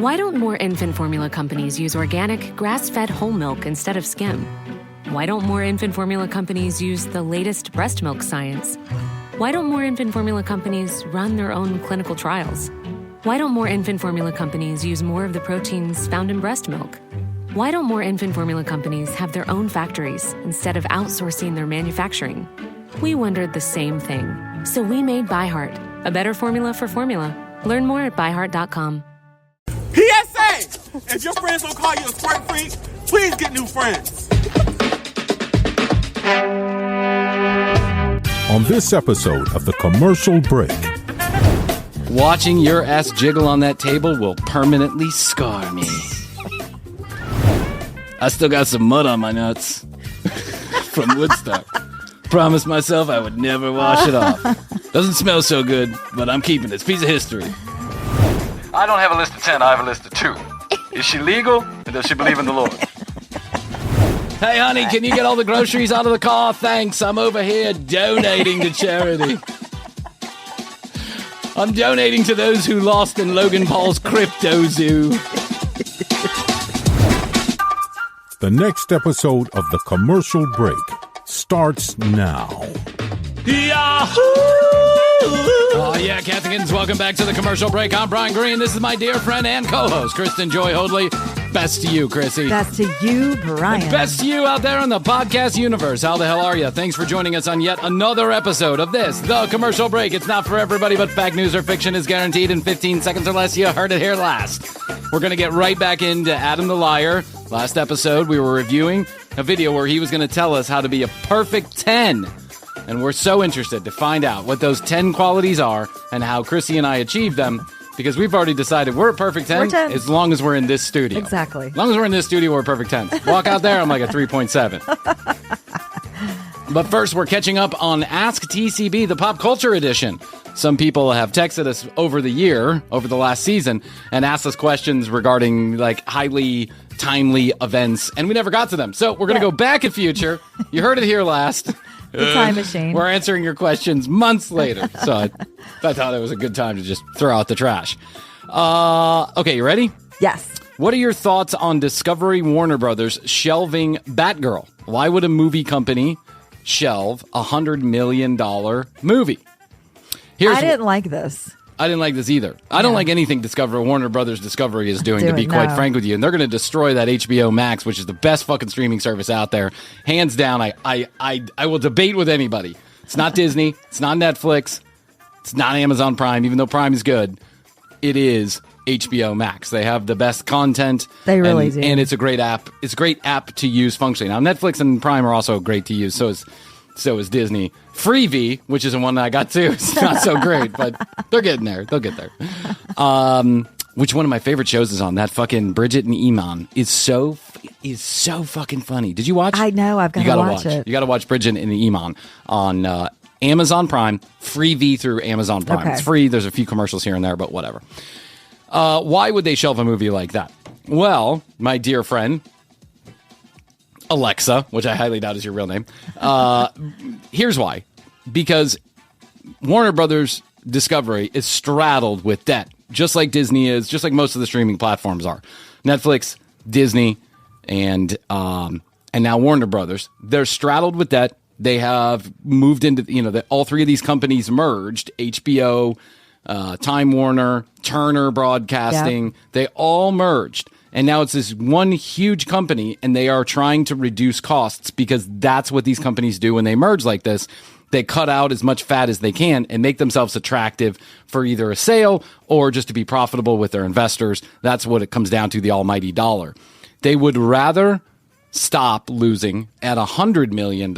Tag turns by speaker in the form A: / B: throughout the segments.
A: Why don't more infant formula companies use organic, grass-fed whole milk instead of skim? Why don't more infant formula companies use the latest breast milk science? Why don't more infant formula companies run their own clinical trials? Why don't more infant formula companies use more of the proteins found in breast milk? Why don't more infant formula companies have their own factories instead of outsourcing their manufacturing? We wondered the same thing. So we made ByHeart, a better formula for formula. Learn more at byheart.com.
B: PSA! If your friends don't call you a squirt freak, please get new friends.
C: On this episode of The Commercial Break.
D: Watching your ass jiggle on that table will permanently scar me. I still got some mud on my nuts from Woodstock. Promised myself I would never wash it off. Doesn't smell so good, but I'm keeping it. It's a piece of history. I don't have a list of 10, I have a list of 2. Is she legal, or does she believe in the Lord? Hey, honey, can you get all the groceries out of the car? Thanks, I'm over here donating to charity. I'm donating to those who lost in Logan Paul's crypto zoo.
C: The next episode of The Commercial Break starts now.
D: Yahoo! Oh, yeah, Catholics, welcome back to The Commercial Break. I'm Bryan Green. This is my dear friend and co-host, Kristen Joy Hoadley. Best to you, Krissy.
E: Best to you, Bryan.
D: And best to you out there in the podcast universe. How the hell are you? Thanks for joining us on yet another episode of this, The Commercial Break. It's not for everybody, but fact, news, or fiction is guaranteed in 15 seconds or less. You heard it here last. We're going to get right back into Adam the Liar. Last episode, we were reviewing a video where he was going to tell us how to be a perfect 10. And we're so interested to find out what those 10 qualities are and how Krissy and I achieve them, because we've already decided we're a perfect 10,
E: We're 10
D: as long as we're in this studio.
E: Exactly.
D: As long as we're in this studio, we're a perfect 10. Walk out there, I'm like a 3.7. But first, we're catching up on Ask TCB, the pop culture edition. Some people have texted us over the last season, and asked us questions regarding like highly timely events, and we never got to them. So we're going to go back in future. You heard it here last.
E: The time machine.
D: We're answering your questions months later. So I thought it was a good time to just throw out the trash. Okay, you ready?
E: Yes.
D: What are your thoughts on Discovery Warner Brothers shelving BatGirl? Why would a movie company shelve a $100 million movie?
E: I didn't like this.
D: I didn't like this either. I don't like anything Warner Brothers Discovery is doing, to be quite frank with you. And they're going to destroy that HBO Max, which is the best fucking streaming service out there. Hands down, I will debate with anybody. It's not Disney. It's not Netflix. It's not Amazon Prime, even though Prime is good. It is HBO Max. They have the best content.
E: They really do.
D: And it's a great app. It's a great app to use functionally. Now, Netflix and Prime are also great to use. So is Disney. Freevee, which is the one that I got too, it's not so great, but they're getting there. They'll get there. Which one of my favorite shows is on? That fucking Bridget and Iman is so fucking funny. Did you watch?
E: I know. I've got to watch it.
D: You got to watch Bridget and Iman on Amazon Prime. Freevee through Amazon Prime.
E: Okay.
D: It's free. There's a few commercials here and there, but whatever. Why would they shelve a movie like that? Well, my dear friend Alexa, which I highly doubt is your real name. Here's why. Because Warner Brothers Discovery is straddled with debt, just like Disney is, just like most of the streaming platforms are. Netflix, Disney, and now Warner Brothers. They're straddled with debt. They have moved into, all three of these companies merged. HBO, Time Warner, Turner Broadcasting, they all merged. And now it's this one huge company, and they are trying to reduce costs because that's what these companies do when they merge like this. They cut out as much fat as they can and make themselves attractive for either a sale or just to be profitable with their investors. That's what it comes down to, the almighty dollar. They would rather stop losing at $100 million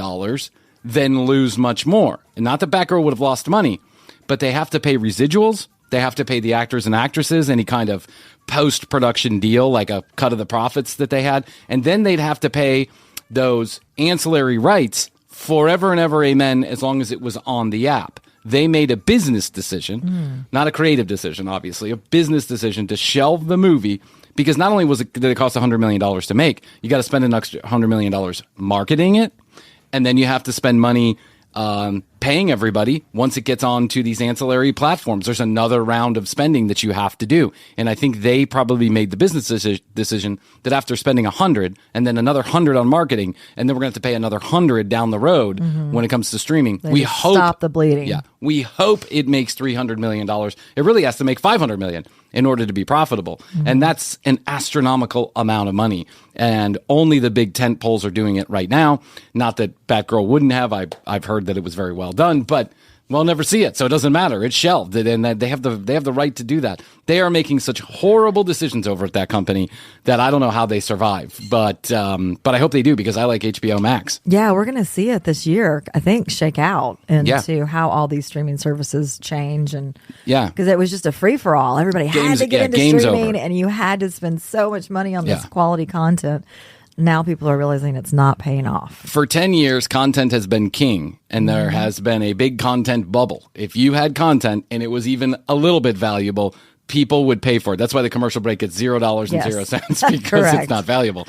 D: than lose much more. And not that BatGirl would have lost money, but they have to pay residuals. They have to pay the actors and actresses any kind of post-production deal, like a cut of the profits that they had. And then they'd have to pay those ancillary rights forever and ever, amen, as long as it was on the app. They made a business decision, not a creative decision, obviously, a business decision to shelve the movie because not only did it cost $100 million to make, you got to spend an extra $100 million marketing it, and then you have to spend money paying everybody once it gets onto these ancillary platforms. There's another round of spending that you have to do. And I think they probably made the business decision that after spending 100 and then another 100 on marketing, and then we're going to have to pay another 100 down the road when it comes to streaming.
E: We hope stop the bleeding.
D: Yeah. We hope it makes $300 million. It really has to make $500 million in order to be profitable. And that's an astronomical amount of money. And only the big tent poles are doing it right now. Not that BatGirl wouldn't have. I've heard that it was very well done, but we'll never see it, so it doesn't matter. It's shelved, and they have the right to do that. They are making such horrible decisions over at that company that I don't know how they survive, but I hope they do, because I like HBO Max.
E: Yeah, we're going to see it this year, I think, shake out into how all these streaming services change, and because it was just a free for all. Everybody had to get into streaming, and you had to spend so much money on this quality content. Now people are realizing it's not paying off.
D: For 10 years, content has been king, and there has been a big content bubble. If you had content and it was even a little bit valuable, people would pay for it. That's why the commercial break gets $0.00 because it's not valuable.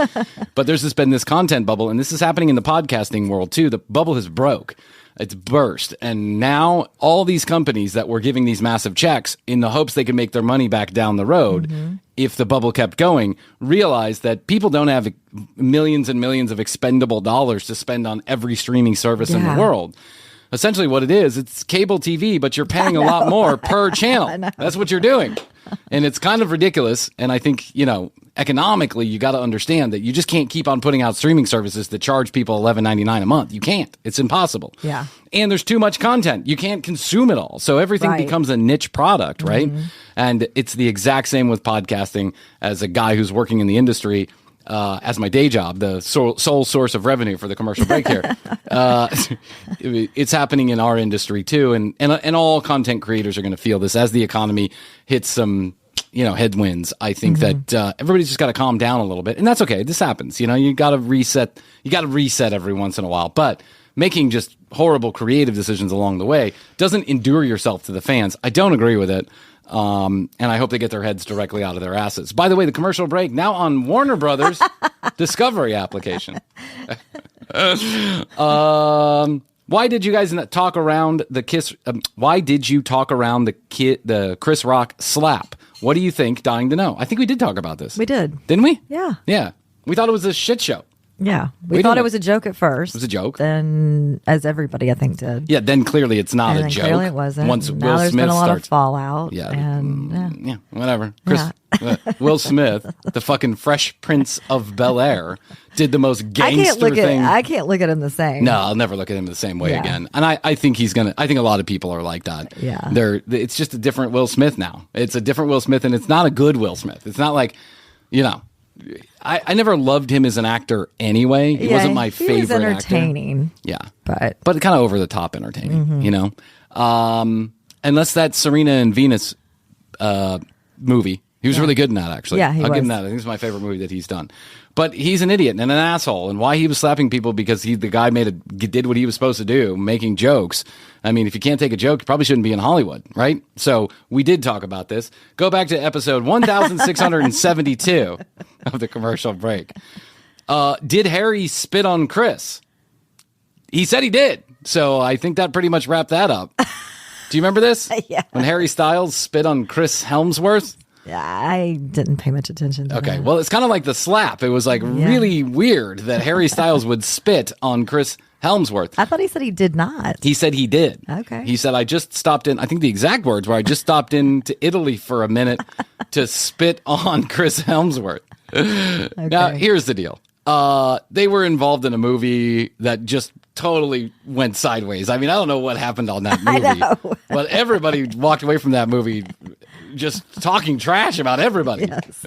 D: But there's just been this content bubble, and this is happening in the podcasting world too. The bubble has broke. It's burst. And now all these companies that were giving these massive checks in the hopes they could make their money back down the road, if the bubble kept going, realize that people don't have millions and millions of expendable dollars to spend on every streaming service in the world. Essentially what it is, it's cable TV, but you're paying a lot more per channel. That's what you're doing. And it's kind of ridiculous. And I think, economically, you got to understand that you just can't keep on putting out streaming services that charge people $11.99 a month. You can't. It's impossible.
E: Yeah.
D: And there's too much content. You can't consume it all. So everything becomes a niche product, right? And it's the exact same with podcasting. As a guy who's working in the industry, as my day job, the sole source of revenue for the commercial break here. It's happening in our industry too, and all content creators are going to feel this as the economy hits some headwinds. I think that everybody's just got to calm down a little bit, and that's okay. This happens. You got to reset. You got to reset every once in a while, but making just horrible creative decisions along the way doesn't endure yourself to the fans. I don't agree with it. And I hope they get their heads directly out of their asses. By the way, the commercial break now on Warner Brothers Discovery application. Why did you guys talk around the kiss? Why did you talk around the Chris Rock slap? What do you think? Dying to know. I think we did talk about this.
E: We did,
D: didn't we?
E: Yeah.
D: Yeah. We thought it was a shit show.
E: Yeah, we thought it was a joke at first.
D: It was a joke.
E: Then, as everybody, I think, did.
D: Yeah, then clearly it's not a joke.
E: Clearly it wasn't.
D: Once
E: now
D: Will
E: there's
D: Smith
E: been a lot
D: starts,
E: of fallout.
D: Yeah,
E: and,
D: whatever. Will Smith, the fucking Fresh Prince of Bel-Air, did the most gangster thing.
E: I can't look at him the same.
D: No, I'll never look at him the same way again. And I think he's gonna. I think a lot of people are like that.
E: Yeah,
D: it's just a different Will Smith now. It's a different Will Smith, and it's not a good Will Smith. It's not like, I never loved him as an actor anyway. He wasn't my favorite actor.
E: He was entertaining.
D: Yeah.
E: But
D: kind of over the top entertaining, unless that Serena and Venus movie. He was really good in that, actually.
E: Yeah,
D: I'll give him that. I think it's my favorite movie that he's done. But he's an idiot and an asshole. And why he was slapping people because the guy did what he was supposed to do, making jokes. I mean, if you can't take a joke, you probably shouldn't be in Hollywood, right? So we did talk about this. Go back to episode 1672 of the commercial break. Did Harry spit on Chris? He said he did. So I think that pretty much wrapped that up. Do you remember this?
E: Yeah.
D: When Harry Styles spit on Chris Helmsworth?
E: I didn't pay much attention to that.
D: Well, it's kind of like the slap. It was really weird that Harry Styles would spit on Chris Helmsworth.
E: I thought he said he did not.
D: He said he did.
E: Okay.
D: He said, I just stopped in, I think the exact words were, I just stopped into Italy for a minute to spit on Chris Helmsworth. Okay. Now, here's the deal. They were involved in a movie that just totally went sideways. I mean, I don't know what happened on that movie, but everybody walked away from that movie just talking trash about everybody.
E: Yes.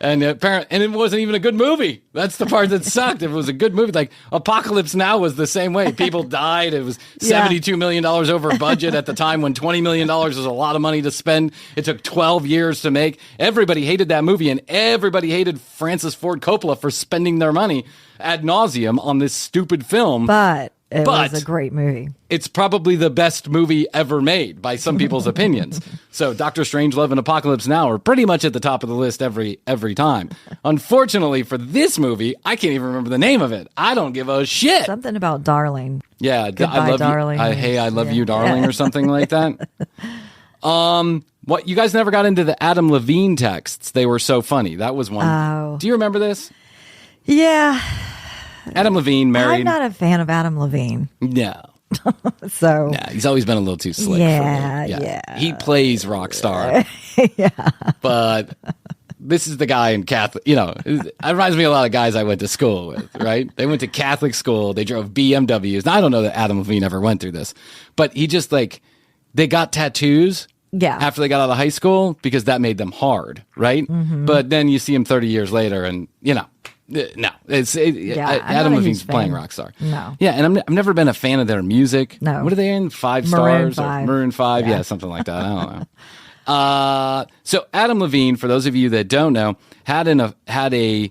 D: And it wasn't even a good movie. That's the part that sucked. If it was a good movie, like Apocalypse Now was the same way. People died. It was $72 million over budget at the time when $20 million was a lot of money to spend. It took 12 years to make. Everybody hated that movie, and everybody hated Francis Ford Coppola for spending their money ad nauseum on this stupid film.
E: But It was a great movie.
D: It's probably the best movie ever made by some people's opinions. So Doctor Strangelove and Apocalypse Now are pretty much at the top of the list every time. Unfortunately for this movie, I can't even remember the name of it. I don't give a shit.
E: Something about Darling.
D: Yeah,
E: Goodbye,
D: I love
E: darling.
D: you. Hey, I love you, darling, or something like that. What, you guys never got into the Adam Levine texts? They were so funny. That was one.
E: Oh.
D: Do you remember this?
E: Yeah.
D: Adam Levine married.
E: I'm not a fan of Adam Levine.
D: No.
E: So.
D: Yeah, he's always been a little too slick.
E: Yeah,
D: for me.
E: yeah.
D: He plays rock star.
E: Yeah.
D: But this is the guy in Catholic, it reminds me of a lot of guys I went to school with, right? They went to Catholic school. They drove BMWs. Now, I don't know that Adam Levine ever went through this, but he just they got tattoos.
E: Yeah.
D: After they got out of high school, because that made them hard, right? Mm-hmm. But then you see him 30 years later, and no, Adam Levine's playing rock star.
E: No.
D: Yeah, and I've never been a fan of their music.
E: No.
D: What are they in? 5
E: Maroon
D: stars
E: 5.
D: or Maroon 5? Yeah, something like that. I don't know. So Adam Levine, for those of you that don't know, had a,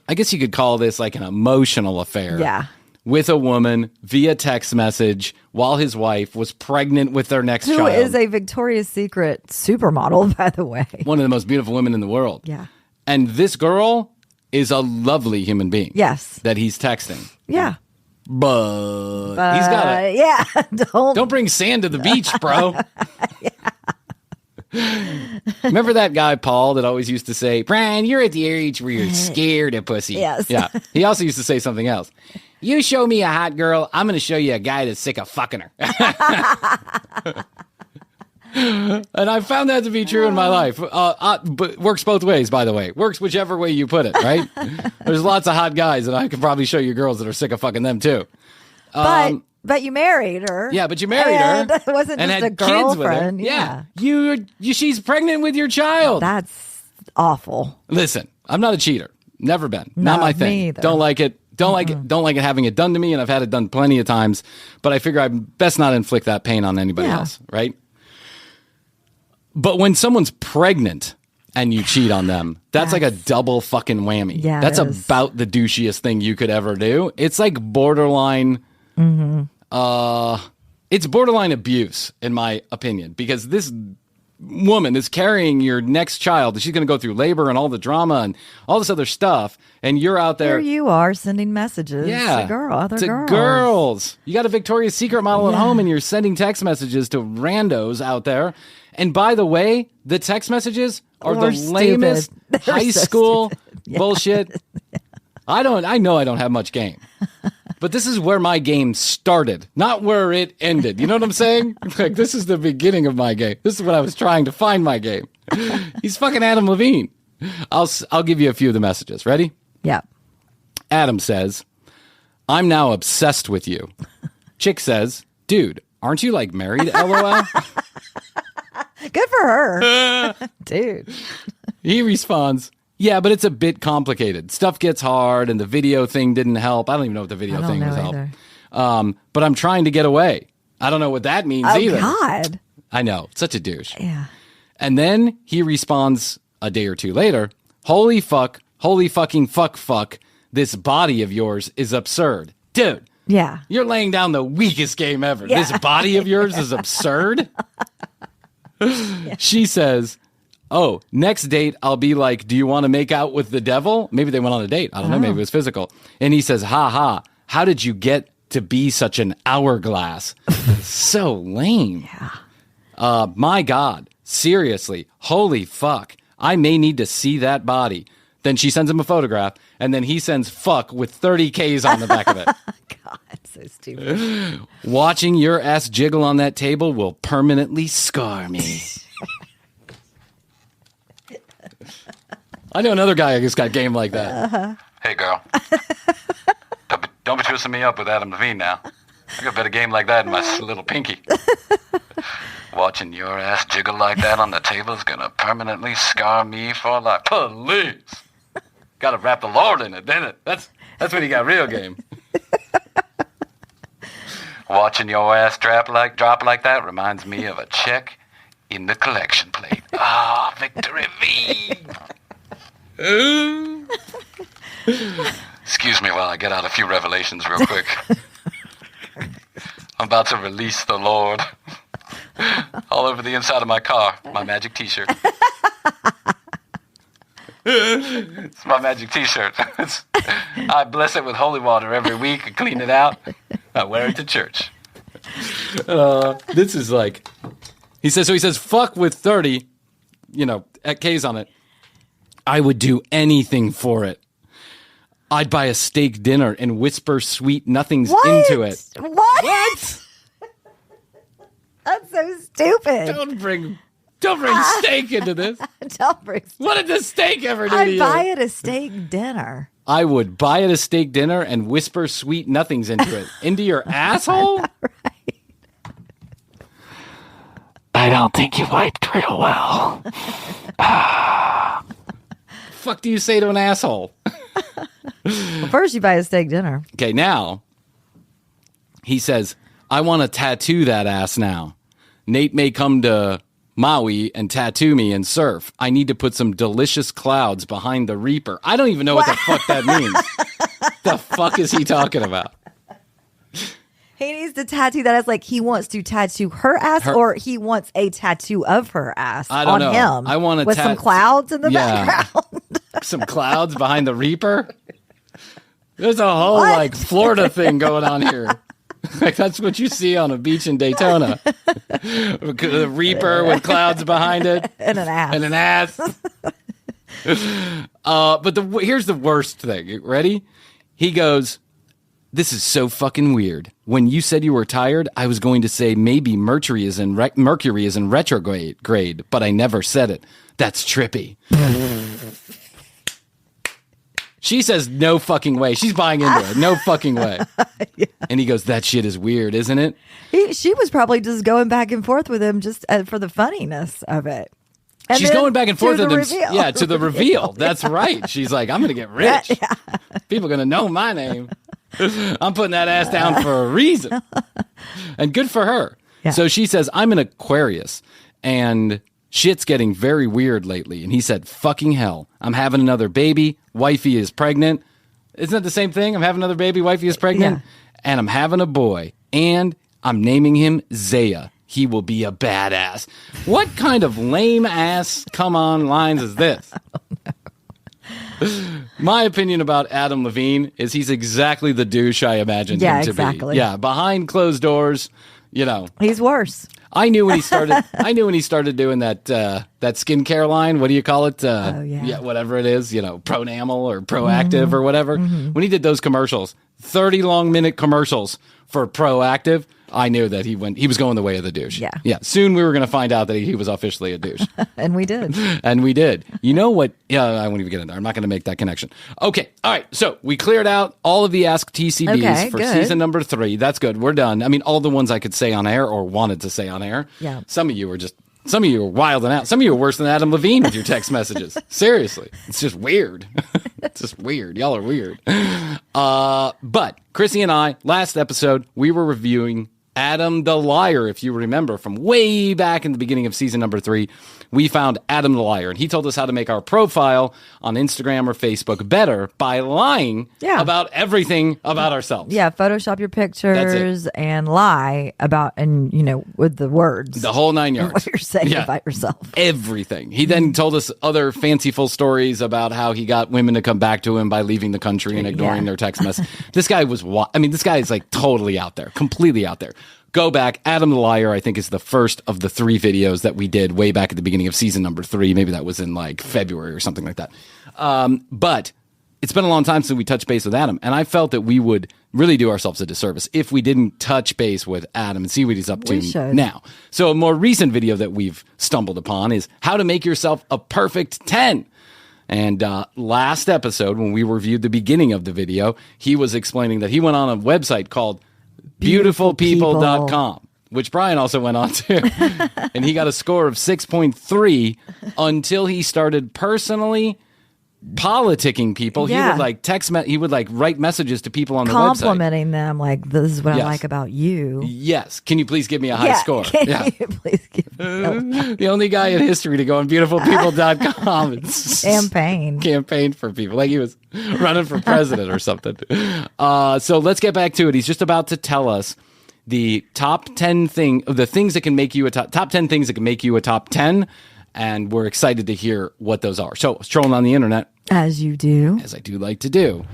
D: I guess you could call this like an emotional affair.
E: Yeah.
D: With a woman via text message while his wife was pregnant with their next child.
E: Who is a Victoria's Secret supermodel, by the way.
D: One of the most beautiful women in the world.
E: Yeah.
D: And this girl is a lovely human being.
E: Yes.
D: That he's texting.
E: Yeah.
D: But he's got to.
E: Yeah.
D: Don't bring sand to the beach, bro. Remember that guy, Paul, that always used to say, Bryan, you're at the age where you're scared of pussy.
E: Yes.
D: Yeah. He also used to say something else. You show me a hot girl, I'm going to show you a guy that's sick of fucking her. And I found that to be true in my life. But works both ways, by the way. Works whichever way you put it, right? There's lots of hot guys, and I could probably show you girls that are sick of fucking them, too.
E: But you married her.
D: Yeah, but you married her.
E: It wasn't
D: and
E: just
D: had
E: a girlfriend.
D: Kids with her. Yeah. She's pregnant with your child.
E: That's awful.
D: Listen, I'm not a cheater. Never been. Not my thing.
E: Me either.
D: Don't like it. Don't like it. Don't like it having it done to me, and I've had it done plenty of times. But I figure I best not inflict that pain on anybody else, right? But when someone's pregnant and you cheat on them, that's like a double fucking whammy.
E: Yeah,
D: that's about the douchiest thing you could ever do. It's like borderline. It's borderline abuse, in my opinion, because this woman is carrying your next child. She's going to go through labor and all the drama and all this other stuff. And you're out there.
E: Here you are sending messages to girls.
D: You got a Victoria's Secret model at home and you're sending text messages to randos out there. And by the way, the text messages are the lamest high school bullshit. I know I don't have much game. But this is where my game started, not where it ended. You know what I'm saying? Like, this is the beginning of my game. This is when I was trying to find my game. He's fucking Adam Levine. I'll give you a few of the messages. Ready?
E: Yeah.
D: Adam says, I'm now obsessed with you. Chick says, dude, aren't you like married, LOL?
E: Good for her. Dude.
D: He responds, yeah, but it's a bit complicated. Stuff gets hard, and the video thing didn't help. I don't even know what the video thing was help. But I'm trying to get away. I don't know what that means either.
E: Oh, God.
D: I know. Such a douche.
E: Yeah.
D: And then he responds a day or two later, holy fucking fuck, this body of yours is absurd. Dude.
E: Yeah.
D: You're laying down the weakest game ever. Yeah. This body of yours is absurd. She says, oh, next date, I'll be like, do you want to make out with the devil? Maybe they went on a date. I don't know. Maybe it was physical. And he says, how did you get to be such an hourglass? So lame.
E: Yeah.
D: My God, seriously, holy fuck. I may need to see that body. Then she sends him a photograph, and then he sends fuck with 30 Ks on the back of it.
E: God, so stupid.
D: Watching your ass jiggle on that table will permanently scar me. I know another guy who's got game like that.
F: Hey, girl. Don't be twisting me up with Adam Levine now. I got a better game like that in my little pinky. Watching your ass jiggle like that on the table is gonna permanently scar me for life. Police! Gotta wrap the Lord in it, didn't it? That's when you got real game. Watching your ass drop like that reminds me of a check in the collection plate. Ah, Victory V! Excuse me while I get out a few revelations real quick. about to release the Lord. All over the inside of my car, my magic t-shirt. It's my magic t-shirt. I bless it with holy water every week and clean it out. I wear it to church.
D: This is like, he says, fuck with 30, at K's on it. I would do anything for it. I'd buy a steak dinner and whisper sweet nothings into it.
E: What? That's so stupid.
D: Don't bring steak into this.
E: Don't bring steak.
D: What did the steak ever do to you?
E: I'd buy it a steak dinner.
D: I would buy it a steak dinner and whisper sweet nothings into it. Into your asshole?
E: Right.
F: I don't think you wiped real well.
D: Fuck do you say to an asshole?
E: Well, first you buy a steak dinner.
D: Okay, now he says, I want to tattoo that ass now. Nate may come to Maui and tattoo me and surf. I need to put some delicious clouds behind the Reaper. I don't even know what the fuck that means. The fuck is he talking about?
E: He needs to tattoo that ass like he wants to tattoo her ass or he wants a tattoo of her ass on him.
D: I want to
E: with some clouds in the background.
D: Some clouds behind the Reaper. There's a whole like Florida thing going on here. Like that's what you see on a beach in Daytona. The Reaper with clouds behind it.
E: And an ass.
D: And an ass. But here's the worst thing. Ready? He goes, this is so fucking weird. When you said you were tired, I was going to say maybe Mercury is in retrograde, but I never said it. That's trippy. She says, no fucking way. She's buying into it. No fucking way. Yeah. And he goes, that shit is weird, isn't it?
E: She was probably just going back and forth with him just for the funniness of it. And
D: she's going back and forth with him.
E: Yeah,
D: to the reveal. That's right. She's like, I'm going to get rich. Yeah. People are going to know my name. I'm putting that ass down for a reason. And good for her. Yeah. So she says, I'm an Aquarius and shit's getting very weird lately. And he said, fucking hell. I'm having another baby. Wifey is pregnant. Isn't that the same thing? I'm having another baby. Wifey is pregnant. Yeah. And I'm having a boy. And I'm naming him Zaya. He will be a badass. What kind of lame ass come on lines is this? My opinion about Adam Levine is he's exactly the douche I imagined him to be. Yeah, behind closed doors,
E: he's worse.
D: I knew when he started. Doing that skincare line. What do you call it? Yeah, whatever it is. Pronamel or Proactive or whatever. Mm-hmm. When he did those commercials, 30 long-minute commercials for Proactive. I knew that he was going the way of the douche. Yeah. Soon we were going to find out that he was officially a douche.
E: And we did.
D: You know what? Yeah, I won't even get in there. I'm not going to make that connection. Okay. All right. So we cleared out all of the Ask TCBs for season number 3. That's good. We're done. I mean, all the ones I could say on air or wanted to say on air. Yeah. Some of you were wilding out. Some of you were worse than Adam Levine with your text messages. Seriously. It's just weird. It's just weird. Y'all are weird. But Krissy and I, last episode, we were reviewing Adam the Liar, if you remember from way back in the beginning of season number 3, we found Adam the Liar, and he told us how to make our profile on Instagram or Facebook better by lying about everything about ourselves.
E: Yeah, Photoshop your pictures and lie about, with the words.
D: The whole 9 yards.
E: What you're saying about yourself.
D: Everything. He then told us other fanciful stories about how he got women to come back to him by leaving the country and ignoring their text message. This guy this guy is like totally out there, completely out there. Go back. Adam the Liar, I think, is the first of the 3 videos that we did way back at the beginning of season number 3. Maybe that was in like February or something like that. But it's been a long time since we touched base with Adam, and I felt that we would really do ourselves a disservice if we didn't touch base with Adam and see what he's up to now. So a more recent video that we've stumbled upon is how to make yourself a perfect 10. And last episode, when we reviewed the beginning of the video, he was explaining that he went on a website called beautifulpeople.com, which Bryan also went on to. And he got a score of 6.3 until he started personally politicking people. He would write messages to people on the website,
E: complimenting them, like, this is what I like about you.
D: Yes. Can you please give me a high score?
E: Can you please give me
D: the only guy in history to go on beautifulpeople.com and campaign for people, like he was running for president or something. So let's get back to it. He's just about to tell us the top 10 the things that can make you a top 10 things that can make you a top 10. And we're excited to hear what those are. So I was trolling on the internet.
E: As you do.
D: As I do like to do.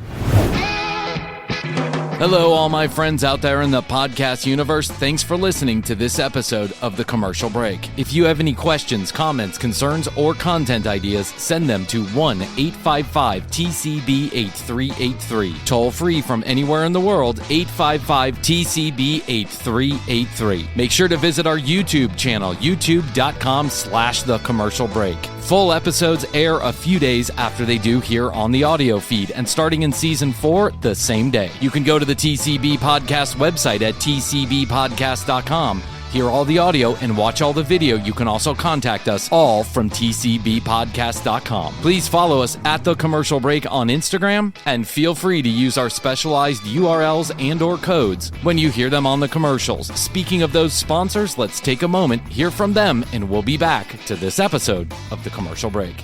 D: Hello, all my friends out there in the podcast universe. Thanks for listening to this episode of The Commercial Break. If you have any questions, comments, concerns, or content ideas, send them to 1-855-TCB-8383. Toll free from anywhere in the world, 855-TCB-8383. Make sure to visit our YouTube channel, youtube.com/The Commercial Break. Full episodes air a few days after they do here on the audio feed, and starting in Season 4, the same day. You can go to the TCB Podcast website at tcbpodcast.com. Hear all the audio and watch all the video. You can also contact us all from tcbpodcast.com. Please follow us at The Commercial Break on Instagram, and feel free to use our specialized URLs and or codes when you hear them on the commercials. Speaking of those sponsors, let's take a moment, hear from them, and we'll be back to this episode of The Commercial Break.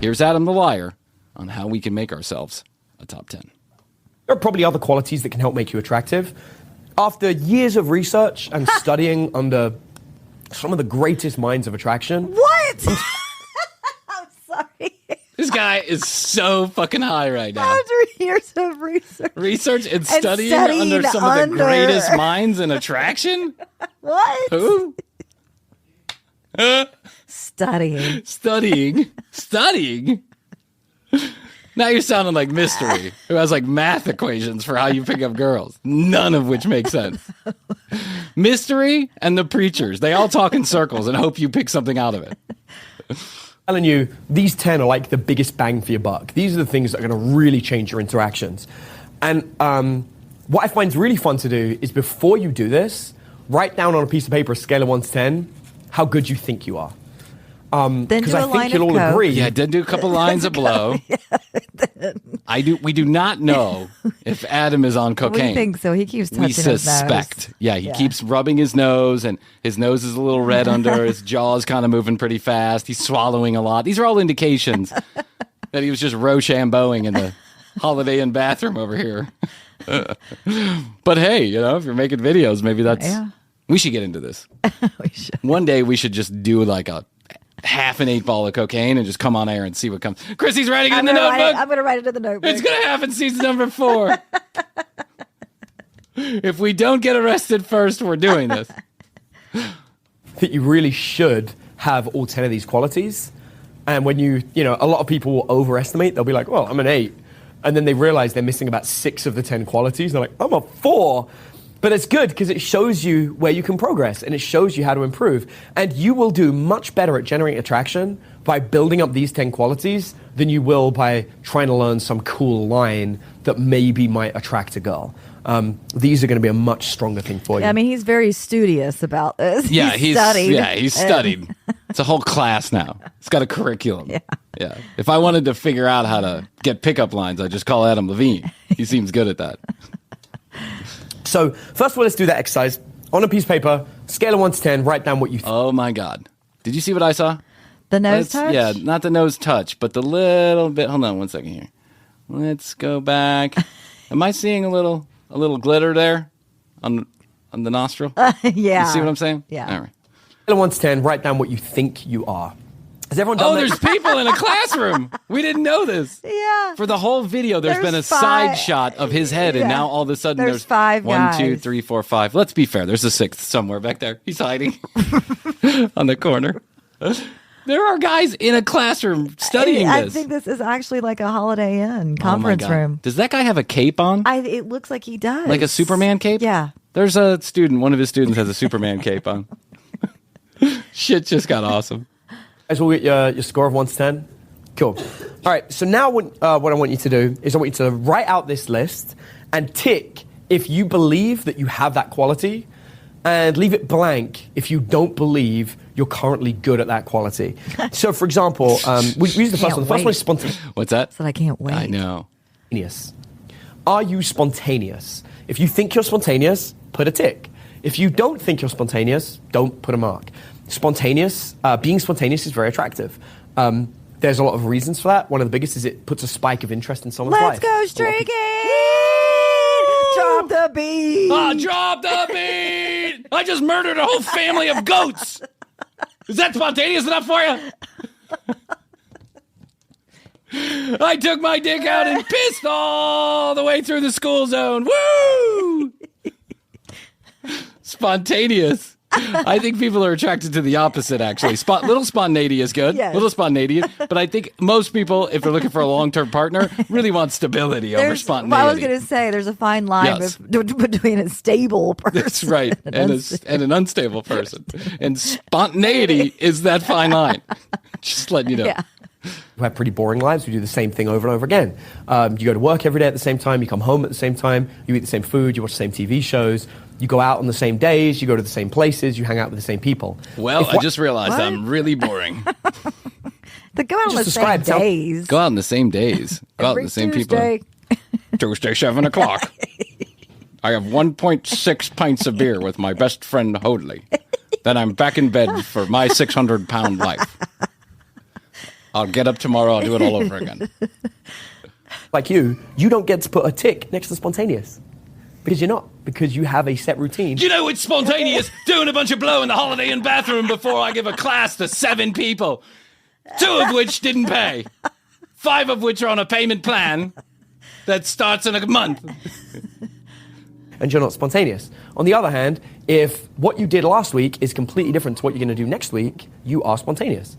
D: Here's Adam the Liar on how we can make ourselves a top 10.
G: There are probably other qualities that can help make you attractive. After years of research and studying under some of the greatest minds of attraction.
E: What? I'm sorry.
D: This guy is so fucking high right now.
E: After years of research.
D: Research and studying under some of the greatest minds in attraction?
E: What?
D: Who?
E: Studying.
D: Studying? Now you're sounding like Mystery, who has like math equations for how you pick up girls, none of which make sense. Mystery and the preachers, they all talk in circles and hope you pick something out of it.
G: I'm telling you, these 10 are like the biggest bang for your buck. These are the things that are going to really change your interactions. And what I find really fun to do is before you do this, write down on a piece of paper, a scale of 1 to 10, how good you think you are. Because I think you'll all agree.
D: Yeah, I did do a couple lines of blow. We do not know if Adam is on cocaine.
E: We think so. He keeps touching his nose.
D: We suspect. Yeah, he keeps rubbing his nose, and his nose is a little red under. His jaw is kind of moving pretty fast. He's swallowing a lot. These are all indications that he was just Rochambeauing in the Holiday Inn bathroom over here. But hey, if you're making videos, maybe that's... Yeah. We should get into this.
E: We should.
D: One day we should just do like a half an 8-ball of cocaine and just come on air and see what comes. Krissy's writing it in the notebook.
E: I'm going to write it in the notebook.
D: It's going to happen season number 4. If we don't get arrested first, we're doing this.
G: That you really should have all 10 of these qualities. And when a lot of people will overestimate. They'll be like, well, I'm an 8. And then they realize they're missing about 6 of the 10 qualities. They're like, I'm a 4. But it's good because it shows you where you can progress and it shows you how to improve. And you will do much better at generating attraction by building up these 10 qualities than you will by trying to learn some cool line that maybe might attract a girl. These are going to be a much stronger thing for you.
E: Yeah, I mean, he's very studious about this.
D: Yeah, he's studied. It's a whole class now. It's got a curriculum. Yeah. If I wanted to figure out how to get pickup lines, I'd just call Adam Levine. He seems good at that.
G: So, first of all, let's do that exercise. On a piece of paper, scale of 1 to 10, write down what you think.
D: Oh, my God. Did you see what I saw?
E: The nose touch?
D: Yeah, not the nose touch, but the little bit. Hold on one second here. Let's go back. Am I seeing a little glitter there on the nostril?
E: Yeah.
D: You see what I'm saying?
E: Yeah.
D: All right.
G: Scale of 1 to 10, write down what you think you are. Has everyone done that?
D: There's people in a classroom. We didn't know this.
E: Yeah.
D: For the whole video, there's been a side shot of his head, and now all of a sudden there's
E: 5 guys.
D: 1, 2, 3, 4, 5. Let's be fair. There's a 6th somewhere back there. He's hiding on the corner. There are guys in a classroom studying this.
E: I think this is actually like a Holiday Inn conference room.
D: Does that guy have a cape on?
E: It looks like he does.
D: Like a Superman cape?
E: Yeah.
D: There's a student. One of his students has a Superman cape on. Shit just got awesome.
G: Guys, we'll get your score of 1 to 10. Cool. All right, so now what I want you to do is I want you to write out this list and tick if you believe that you have that quality and leave it blank if you don't believe you're currently good at that quality. So, for example, we use the first one. The first one is spontaneous.
D: What's that?
E: So I can't wait.
D: I know.
G: Are you spontaneous? If you think you're spontaneous, put a tick. If you don't think you're spontaneous, don't put a mark. Being spontaneous is very attractive. There's a lot of reasons for that. One of the biggest is it puts a spike of interest in someone's life.
E: Let's go streaking! Drop the the beat.
D: Drop the beat. I just murdered a whole family of goats. Is that spontaneous enough for you? I took my dick out and pissed all the way through the school zone. Woo! Spontaneous. I think people are attracted to the opposite, actually. Little spontaneity is good.
E: Yes.
D: Little spontaneity. But I think most people, if they're looking for a long-term partner, really want stability over spontaneity.
E: Well, I was going to say, there's a fine line between a stable person.
D: That's right. And an unstable person. And spontaneity is that fine line. Just letting you know.
E: Yeah.
G: We have pretty boring lives. We do the same thing over and over again. You go to work every day at the same time. You come home at the same time. You eat the same food. You watch the same TV shows. You go out on the same days. You go to the same places. You hang out with the same people.
D: Well, I just realized I'm really boring.
E: Go out on the same days.
D: Go out on the same days. Go out with the same
E: Tuesday.
D: people. Tuesday, 7 o'clock. I have 1.6 pints of beer with my best friend Hoadley. Then I'm back in bed for my 600-pound life. I'll get up tomorrow. I'll do it all over again.
G: Like you don't get to put a tick next to spontaneous. Because you're not. Because you have a set routine.
D: You know it's spontaneous? Doing a bunch of blow in the Holiday Inn bathroom before I give a class to 7 people. 2 of which didn't pay. 5 of which are on a payment plan that starts in a month.
G: And you're not spontaneous. On the other hand, if what you did last week is completely different to what you're going to do next week, you are spontaneous.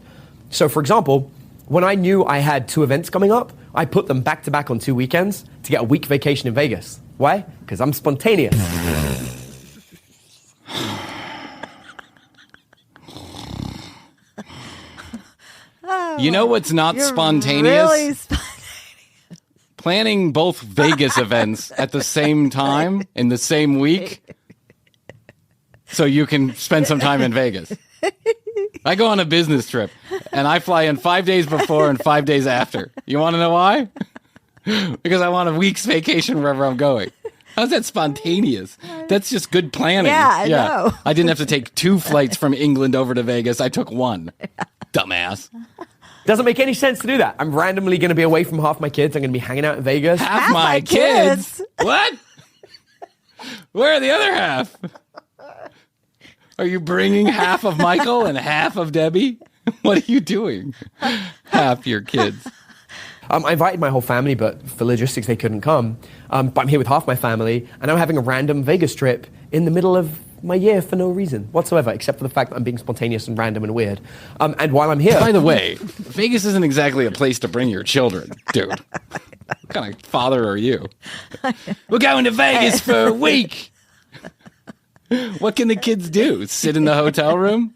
G: So, for example, when I knew I had 2 events coming up, I put them back to back on 2 weekends to get a week vacation in Vegas. Why? Because I'm spontaneous.
D: You know what's not spontaneous?
E: Really spontaneous.
D: Planning both Vegas events at the same time in the same week so you can spend some time in Vegas. I go on a business trip, and I fly in 5 days before and 5 days after. You want to know why? Because I want a week's vacation wherever I'm going. How's that spontaneous? That's just good planning.
E: Yeah, I know.
D: I didn't have to take 2 flights from England over to Vegas. I took 1. Dumbass.
G: Doesn't make any sense to do that. I'm randomly going to be away from half my kids. I'm going to be hanging out in Vegas.
D: Half my kids? What? Where are the other half? Are you bringing half of Michael and half of Debbie? What are you doing? Half your kids.
G: I invited my whole family, but for logistics, they couldn't come. But I'm here with half my family, and I'm having a random Vegas trip in the middle of my year for no reason whatsoever, except for the fact that I'm being spontaneous and random and weird. And while I'm here...
D: By the way, Vegas isn't exactly a place to bring your children, dude. What kind of father are you? We're going to Vegas for a week. What can the kids do? Sit in the hotel room?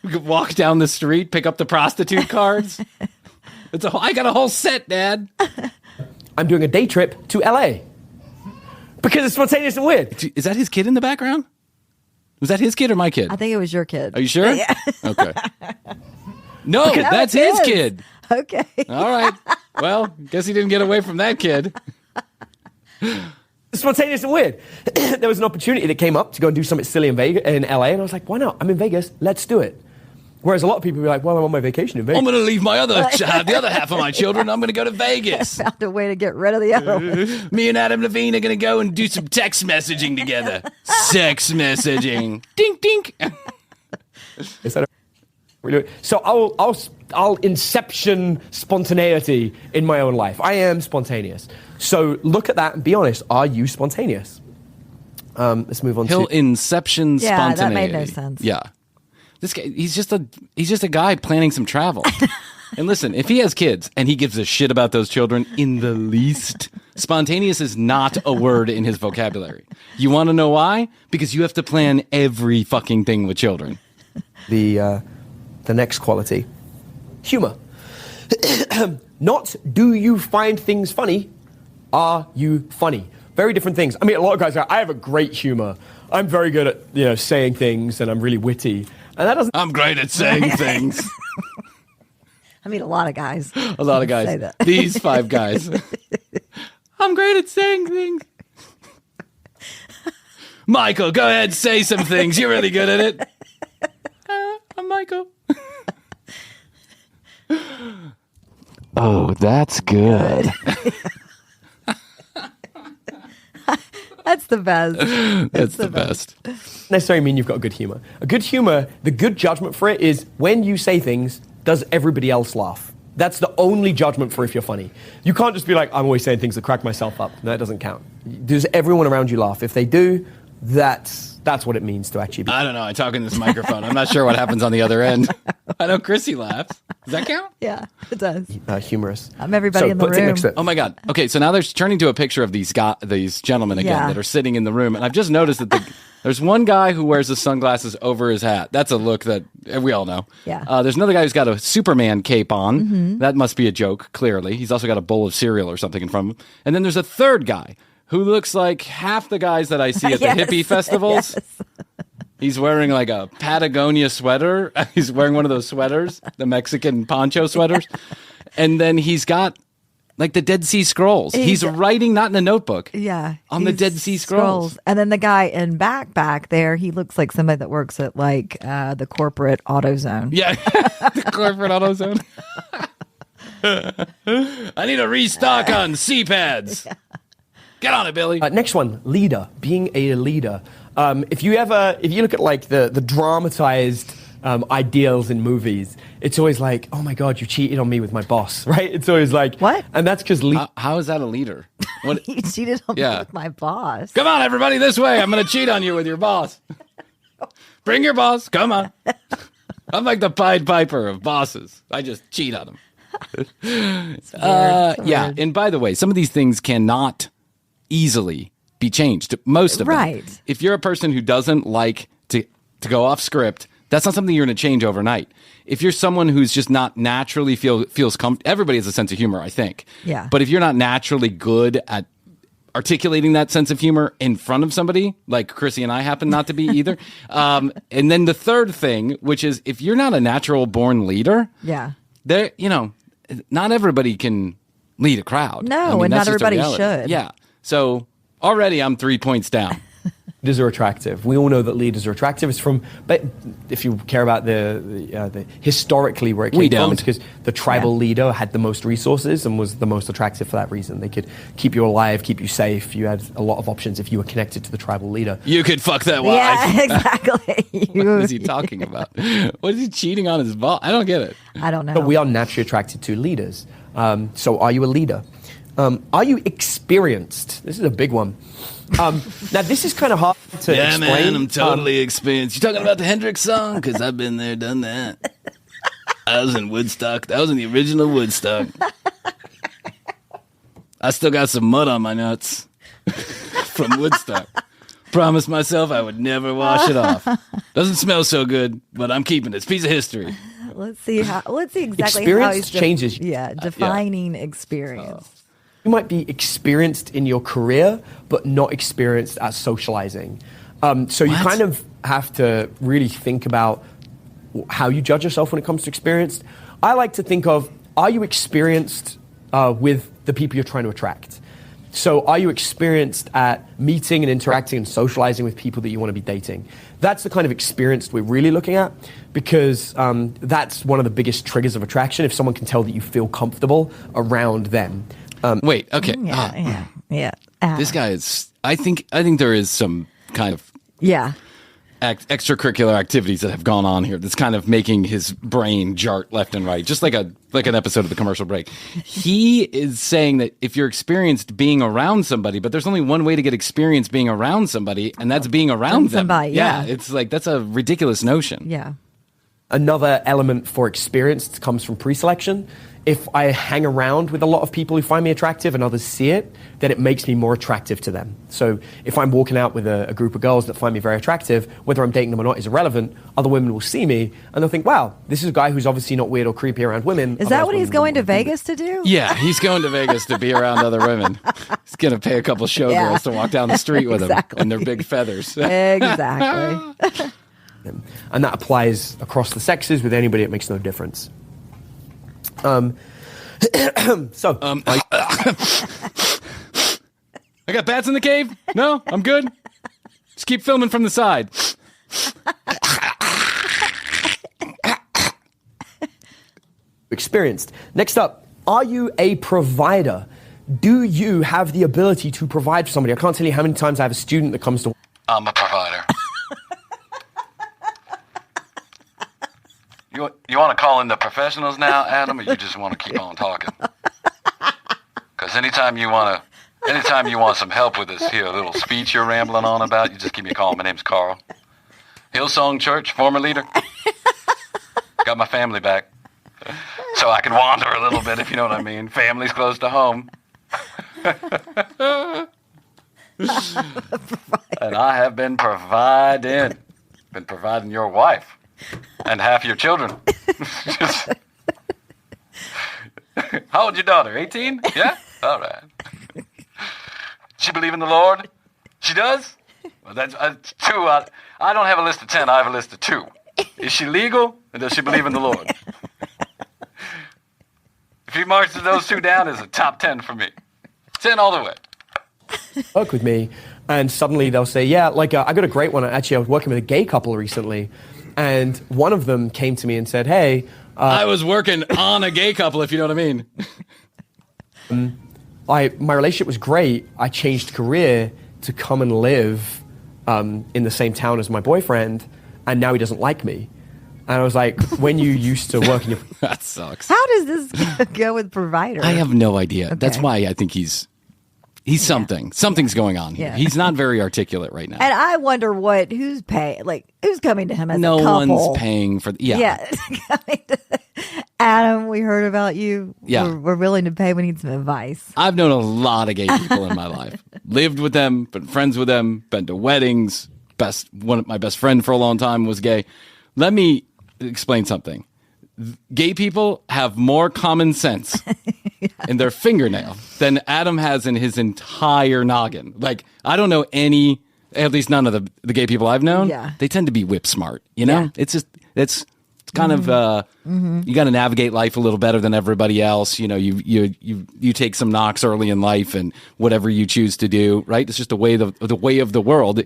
D: Walk down the street, pick up the prostitute cards? I got a whole set, Dad.
G: I'm doing a day trip to LA. Because it's spontaneous and weird.
D: Is that his kid in the background? Was that his kid or my kid?
E: I think it was your kid.
D: Are you sure?
E: Yeah.
D: Okay. No, that's his kid.
E: Okay.
D: All right. Well, guess he didn't get away from that kid.
G: Spontaneous and weird. There was an opportunity that came up to go and do something silly in LA, and I was like, why not? I'm in Vegas. Let's do it. Whereas a lot of people be like, well, I'm on my vacation in Vegas.
D: I'm going to leave the other half of my children. I'm going to go to Vegas.
E: Found a way to get rid of the other one. Me
D: and Adam Levine are going to go and do some text messaging together. Sex messaging. Dink, dink.
G: Is that so I'll inception spontaneity in my own life. I am spontaneous. So look at that and be honest. Are you spontaneous? Let's move on.
D: He'll inception spontaneity.
E: Yeah, that made no sense.
D: Yeah. This guy, he's just a guy planning some travel. And listen, if he has kids and he gives a shit about those children in the least, spontaneous is not a word in his vocabulary. You want to know why? Because you have to plan every fucking thing with children.
G: The next quality, humor. Not do you find things funny, are you funny? Very different things. I mean, a lot of guys go, I have a great humor. I'm very good at saying things, and I'm really witty. And that doesn't.
D: I'm great at saying things.
E: I mean, a lot of guys.
D: A lot of guys.
E: Say that.
D: These 5 guys. I'm great at saying things. Michael, go ahead, say some things. You're really good at it. I'm Michael. Oh, that's good.
E: the best.
D: That's the best.
G: Necessarily mean you've got a good humor. A good humor, the good judgment for it is when you say things, does everybody else laugh? That's the only judgment for if you're funny. You can't just be like, I'm always saying things that crack myself up. No, that doesn't count. Does everyone around you laugh? If they do, that's what it means to actually be.
D: I don't know. I talk in this microphone. I'm not sure what happens on the other end. I know Krissy laughs. Does that count?
E: Yeah, it does.
G: Humorous.
E: I'm everybody in the room.
D: Oh my God. Okay, so now they're turning to a picture of these gentlemen again that are sitting in the room, and I've just noticed that there's one guy who wears his sunglasses over his hat. That's a look that we all know.
E: Yeah.
D: There's another guy who's got a Superman cape on.
E: Mm-hmm.
D: That must be a joke, clearly. He's also got a bowl of cereal or something in front of him. And then there's a third guy who looks like half the guys that I see at the hippie festivals. Yes. He's wearing like a Patagonia sweater. He's wearing one of those sweaters, the Mexican poncho sweaters. And then he's got like the Dead Sea Scrolls. He's writing not in a notebook.
E: Yeah.
D: On the Dead Sea Scrolls.
E: And then the guy in back there, he looks like somebody that works at like the corporate AutoZone.
D: Yeah. The corporate AutoZone. I need a restock on C-pads. Yeah. Get on it, Billy.
G: Next one, leader. Being a leader. If you look at like the dramatized ideals in movies, it's always like, oh my God, you cheated on me with my boss, right? It's always like,
E: what?
G: And that's because
D: how is that a leader? What?
E: You cheated on me with my boss.
D: Come on, everybody, this way. I'm going to cheat on you with your boss. Bring your boss. Come on. I'm like the Pied Piper of bosses. I just cheat on him. Yeah. And by the way, some of these things cannot easily be changed. Most of them. If you're a person who doesn't like to go off script, that's not something you're going to change overnight. If you're someone who's just not naturally feels comfortable, everybody has a sense of humor, I think.
E: Yeah.
D: But if you're not naturally good at articulating that sense of humor in front of somebody, like Krissy and I happen not to be either. And then the third thing, which is if you're not a natural born leader, not everybody can lead a crowd.
E: No, and not everybody should.
D: Yeah. So already I'm 3 points down.
G: Leaders are attractive. We all know that leaders are attractive. It's but if you care about the historically where it came from, it's because the tribal leader had the most resources and was the most attractive for that reason. They could keep you alive, keep you safe. You had a lot of options if you were connected to the tribal leader.
D: You could fuck that wife.
E: Yeah, exactly.
D: What is he talking about? What is he cheating on his boss? I don't get it.
E: I don't know.
G: But we are naturally attracted to leaders. So are you a leader? Are you experienced? This is a big one. Now, this is kind of hard to explain.
D: Yeah, man, I'm totally experienced. You talking about the Hendrix song? Because I've been there, done that. I was in Woodstock. That was in the original Woodstock. I still got some mud on my nuts from Woodstock. Promised myself I would never wash it off. Doesn't smell so good, but I'm keeping it. It's a piece of history.
E: Let's see exactly
G: experience
E: how he's
G: changes.
E: Defining experience.
G: You might be experienced in your career, but not experienced at socializing. So you kind of have to really think about how you judge yourself when it comes to experience. I like to think of, are you experienced with the people you're trying to attract? So are you experienced at meeting and interacting and socializing with people that you want to be dating? That's the kind of experience we're really looking at, because that's one of the biggest triggers of attraction, if someone can tell that you feel comfortable around them.
D: Wait, okay.
E: Yeah.
D: This guy is, I think there is some kind of extracurricular activities that have gone on here that's kind of making his brain jart left and right, just like an episode of The Commercial Break. He is saying that if you're experienced being around somebody, but there's only one way to get experience being around somebody, and that's being around them.
E: Somebody, yeah.
D: It's like, that's a ridiculous notion.
E: Yeah.
G: Another element for experience comes from pre-selection. If I hang around with a lot of people who find me attractive and others see it, then it makes me more attractive to them. So if I'm walking out with a group of girls that find me very attractive, whether I'm dating them or not is irrelevant. Other women will see me and they'll think, wow, this is a guy who's obviously not weird or creepy around women.
E: Is that what he's going to Vegas to do?
D: Yeah, he's going to Vegas to be around other women. He's going to pay a couple showgirls to walk down the street with him and their big feathers.
E: Exactly.
G: And that applies across the sexes with anybody. It makes no difference. I
D: got bats in the cave? No, I'm good. Just keep filming from the side.
G: Experienced. Next up, are you a provider? do you have the ability to provide for somebody? I can't tell you how many times I have a student that comes to...
F: I'm a provider. You want to call in the professionals now, Adam, or you just want to keep on talking? Because anytime you want some help with this here little speech you're rambling on about, you just give me a call. My name's Carl. Hillsong Church, former leader. Got my family back. So I can wander a little bit, if you know what I mean. Family's close to home. And I have been providing your wife and half your children. How old's your daughter? 18? Yeah? All right. She believe in the Lord? She does? Well, that's 2. I don't have a list of 10. I have a list of 2. Is she legal? And does she believe in the Lord? If he marks those 2 down as a top 10 for me. 10 all the way.
G: Work with me, and suddenly they'll say, yeah, like I got a great one. Actually, I was working with a gay couple recently, and one of them came to me and said, hey...
D: I was working on a gay couple, if you know what I mean.
G: My relationship was great. I changed career to come and live in the same town as my boyfriend, and now he doesn't like me. And I was like, when you used to work in your...
D: That sucks.
E: How does this go with provider?
D: I have no idea. Okay. That's why I think he's something. Something's going on here. Yeah. He's not very articulate right now.
E: And I wonder who's paying, who's coming to him as a couple.
D: No one's paying for... Yeah.
E: Adam, we heard about you.
D: Yeah.
E: We're willing to pay. We need some advice.
D: I've known a lot of gay people in my life. Lived with them, been friends with them, been to weddings. One of my best friend for a long time was gay. Let me explain something. Gay people have more common sense in their fingernail than Adam has in his entire noggin. Like, I don't know any, at least none of the gay people I've known.
E: Yeah.
D: They tend to be whip smart, you know? Yeah. It's kind of you got to navigate life a little better than everybody else. You know, you take some knocks early in life and whatever you choose to do, right? It's just the way of the world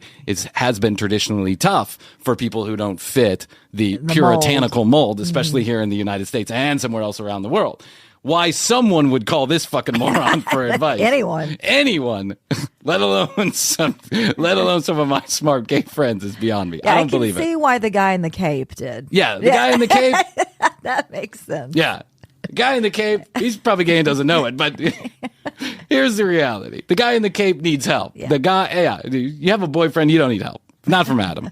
D: has been traditionally tough for people who don't fit the puritanical mold, especially here in the United States and somewhere else around the world. Why someone would call this fucking moron for advice? Anyone, let alone some of my smart gay friends is beyond me.
E: Yeah,
D: I don't believe it.
E: I can see why the guy in the Cape did.
D: Yeah, the guy in the Cape.
E: That makes sense.
D: Yeah, the guy in the Cape. He's probably gay and doesn't know it, but here's the reality: the guy in the Cape needs help. Yeah. The guy, you have a boyfriend, you don't need help. Not from Adam.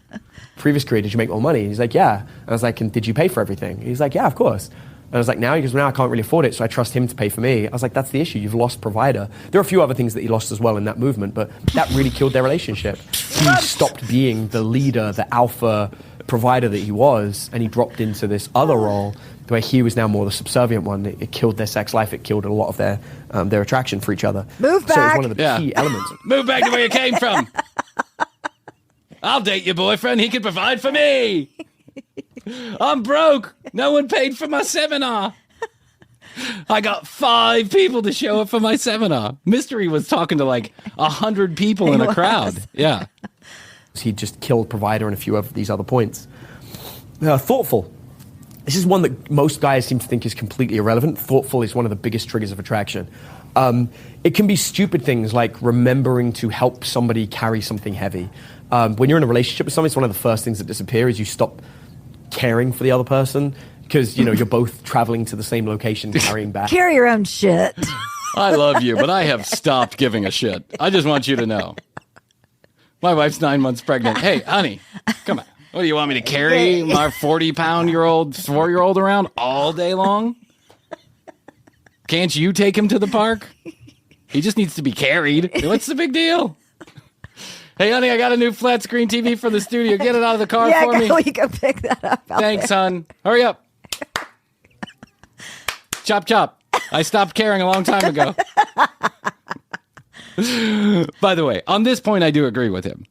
G: Previous career, did you make more money? He's like, yeah. I was like, and did you pay for everything? He's like, yeah, of course. And I was like, now I can't really afford it, so I trust him to pay for me. I was like, that's the issue. You've lost provider. There are a few other things that he lost as well in that movement, but that really killed their relationship. He stopped being the leader, the alpha provider that he was, and he dropped into this other role where he was now more the subservient one. It killed their sex life. It killed a lot of their attraction for each other.
E: Move back.
G: So it was one of the key elements.
D: Move back to where you came from. I'll date your boyfriend. He can provide for me. I'm broke. No one paid for my seminar. I got 5 people to show up for my seminar. Mystery was talking to like 100 people in a crowd. Yeah.
G: He just killed provider and a few of these other points. Thoughtful. This is one that most guys seem to think is completely irrelevant. Thoughtful is one of the biggest triggers of attraction. It can be stupid things like remembering to help somebody carry something heavy. When you're in a relationship with somebody, it's one of the first things that disappear is you stop caring for the other person because you're both traveling to the same location carrying back.
E: Carry your own shit.
D: I love you, but I have stopped giving a shit. I just want you to know. My wife's 9 months pregnant. Hey, honey, come on. What do you want me to carry my 40-pound-year-old 4-year-old around all day long? Can't you take him to the park? He just needs to be carried. What's the big deal? Hey, honey, I got a new flat screen TV for the studio. Get it out of the car for me.
E: You go pick that up.
D: Thanks, hon. Hurry up. Chop, chop. I stopped caring a long time ago. By the way, on this point, I do agree with him.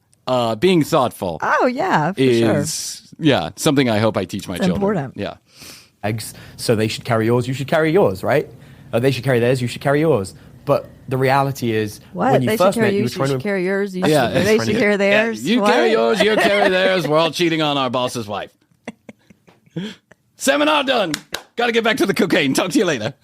D: Being thoughtful.
E: Oh, yeah, for
D: is, sure. Yeah, something I hope I teach my children.
E: Important.
D: Yeah.
G: Eggs, so they should carry yours, you should carry yours, right? They should carry theirs, you should carry yours. But the reality is, when you first met, you were trying to
E: carry yours. They should carry theirs.
D: Yeah. You carry yours. You carry theirs. We're all cheating on our boss's wife. Seminar done. Got to get back to the cocaine. Talk to you later.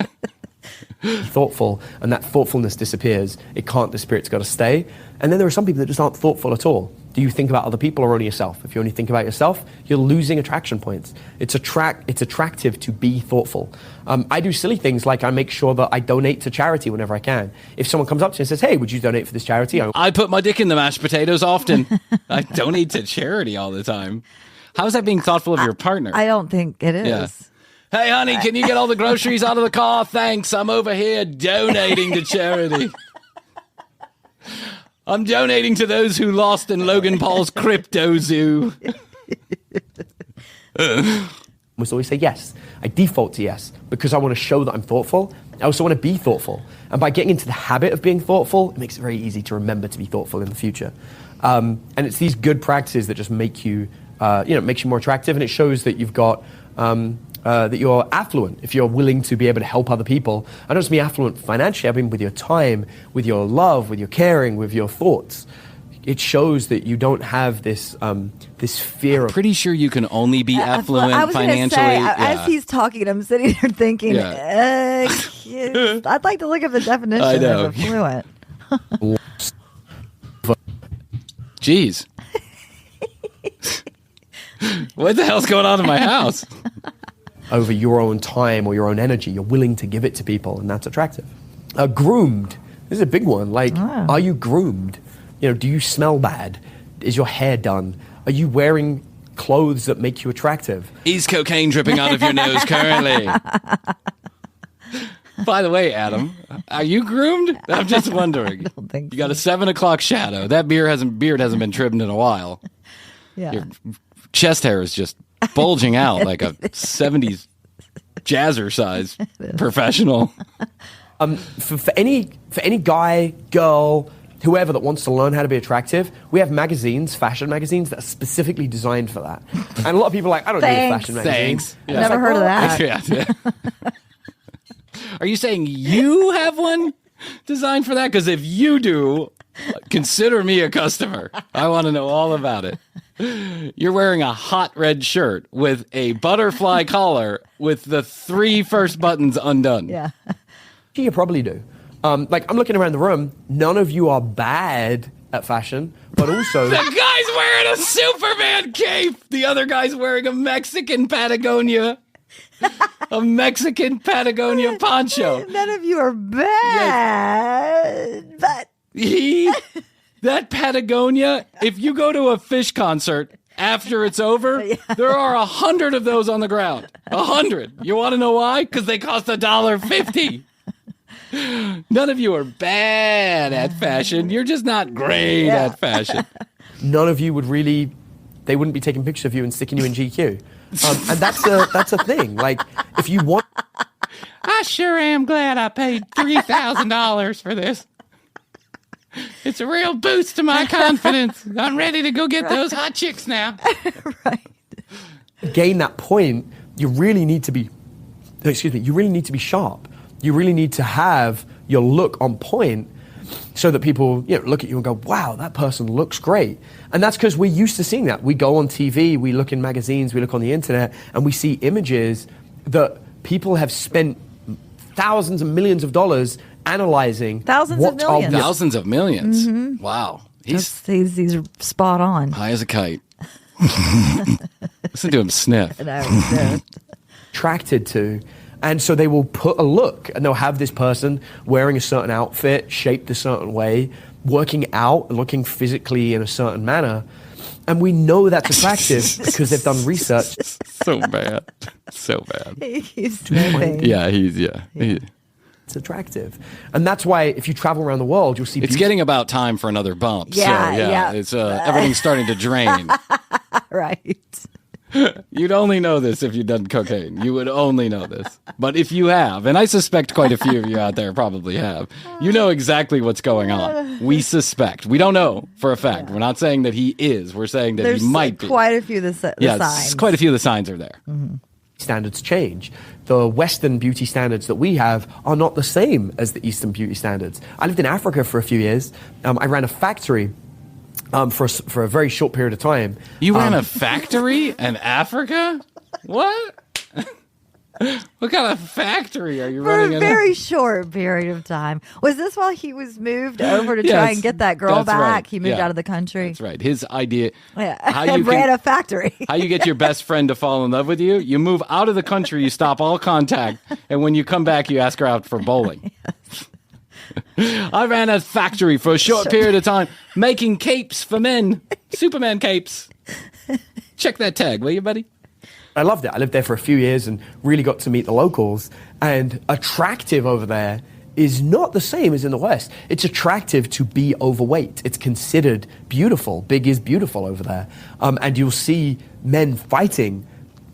G: thoughtful, and that thoughtfulness disappears. It can't disappear, it's got to stay. And then there are some people that just aren't thoughtful at all. Do you think about other people or only yourself? If you only think about yourself, you're losing attraction points. It's attractive to be thoughtful. I do silly things like I make sure that I donate to charity whenever I can. If someone comes up to me and says, hey, would you donate for this charity?
D: I put my dick in the mashed potatoes often. I donate to charity all the time. How is that being thoughtful of your partner?
E: I don't think it is.
D: Yeah. Hey, honey, can you get all the groceries out of the car? Thanks. I'm over here donating to charity. I'm donating to those who lost in Logan Paul's crypto zoo.
G: I must always say yes. I default to yes because I want to show that I'm thoughtful. I also want to be thoughtful. And by getting into the habit of being thoughtful, it makes it very easy to remember to be thoughtful in the future. And it's these good practices that just make you, makes you more attractive. And it shows that you've got... that you're affluent, if you're willing to be able to help other people. I don't just mean affluent financially, I mean with your time, with your love, with your caring, with your thoughts. It shows that you don't have this this fear of...
D: I'm pretty sure you can only be affluent financially.
E: As he's talking, I'm sitting there thinking, I'd like to look up the definition of affluent.
D: Jeez. What the hell's going on in my house?
G: Over your own time or your own energy. You're willing to give it to people, and that's attractive. Groomed. This is a big one. Like, Are you groomed? Do you smell bad? Is your hair done? Are you wearing clothes that make you attractive?
D: Is cocaine dripping out of your nose currently? By the way, Adam, are you groomed? I'm just wondering.
E: I don't think
D: you got a 7 o'clock shadow. That beard hasn't been trimmed in a while.
E: Yeah.
D: Your chest hair is just bulging out like a 70s jazzercise professional.
G: For any guy, girl, whoever that wants to learn how to be attractive, we have magazines, fashion magazines, that are specifically designed for that. And a lot of people are like, I don't need a fashion magazine.
D: Thanks.
E: Yeah. Never heard of that.
D: Yeah. Are you saying you have one designed for that? Because if you do, consider me a customer. I want to know all about it. You're wearing a hot red shirt with a butterfly collar with the 3 first buttons undone.
E: Yeah.
G: You probably do. I'm looking around the room. None of you are bad at fashion, but also...
D: The guy's wearing a Superman cape. The other guy's wearing a Mexican Patagonia. A Mexican Patagonia poncho.
E: None of you are bad, but...
D: That Patagonia, if you go to a Fish concert after it's over, there are 100 of those on the ground. 100. You want to know why? Because they cost $1.50. None of you are bad at fashion. You're just not great at fashion.
G: None of you they wouldn't be taking pictures of you and sticking you in GQ. And that's a thing. Like, if you want...
D: I sure am glad I paid $3,000 for this. It's a real boost to my confidence. I'm ready to go get those hot chicks now.
E: Right.
G: Gain that point, you really need to be sharp. You really need to have your look on point so that people look at you and go, wow, that person looks great. And that's because we're used to seeing that. We go on TV, we look in magazines, we look on the internet, and we see images that people have spent thousands and millions of dollars analyzing.
E: Thousands of millions.
D: Thousands of millions. Mm-hmm. Wow.
E: He's spot on.
D: High as a kite. Listen to him sniff.
G: Attracted to. And so they will put a look, and they'll have this person wearing a certain outfit, shaped a certain way, working out, looking physically in a certain manner. And we know that's attractive because they've done research.
D: So bad. So bad.
E: He's sniffing.
D: Yeah,
G: It's attractive. And that's why if you travel around the world, you'll see...
D: It's getting about time for another bump.
E: Yeah.
D: It's everything's starting to drain.
E: Right.
D: You'd only know this if you'd done cocaine. You would only know this. But if you have, and I suspect quite a few of you out there probably have, you know exactly what's going on. We suspect. We don't know for a fact. We're not saying that he is. We're saying that he might be.
E: Quite a few of the signs.
D: Quite a few of the signs are there.
E: Mm-hmm.
G: Standards change. The Western beauty standards that we have are not the same as the Eastern beauty standards. I lived in Africa for a few years. I ran a factory for a very short period of time.
D: You ran a factory in Africa? What? What kind of factory are you
E: For
D: running
E: a very short period of time. Was this while he was moved over to try and get that girl back?
D: Right.
E: He moved out of the country.
D: That's right. His idea.
E: How you ran a factory.
D: How you get your best friend to fall in love with you? You move out of the country, you stop all contact, and when you come back, you ask her out for bowling. Yes. I ran a factory for a short period of time, making capes for men. Superman capes. Check that tag, will you, buddy?
G: I loved it. I lived there for a few years and really got to meet the locals. And attractive over there is not the same as in the West. It's attractive to be overweight. It's considered beautiful. Big is beautiful over there. And you'll see men fighting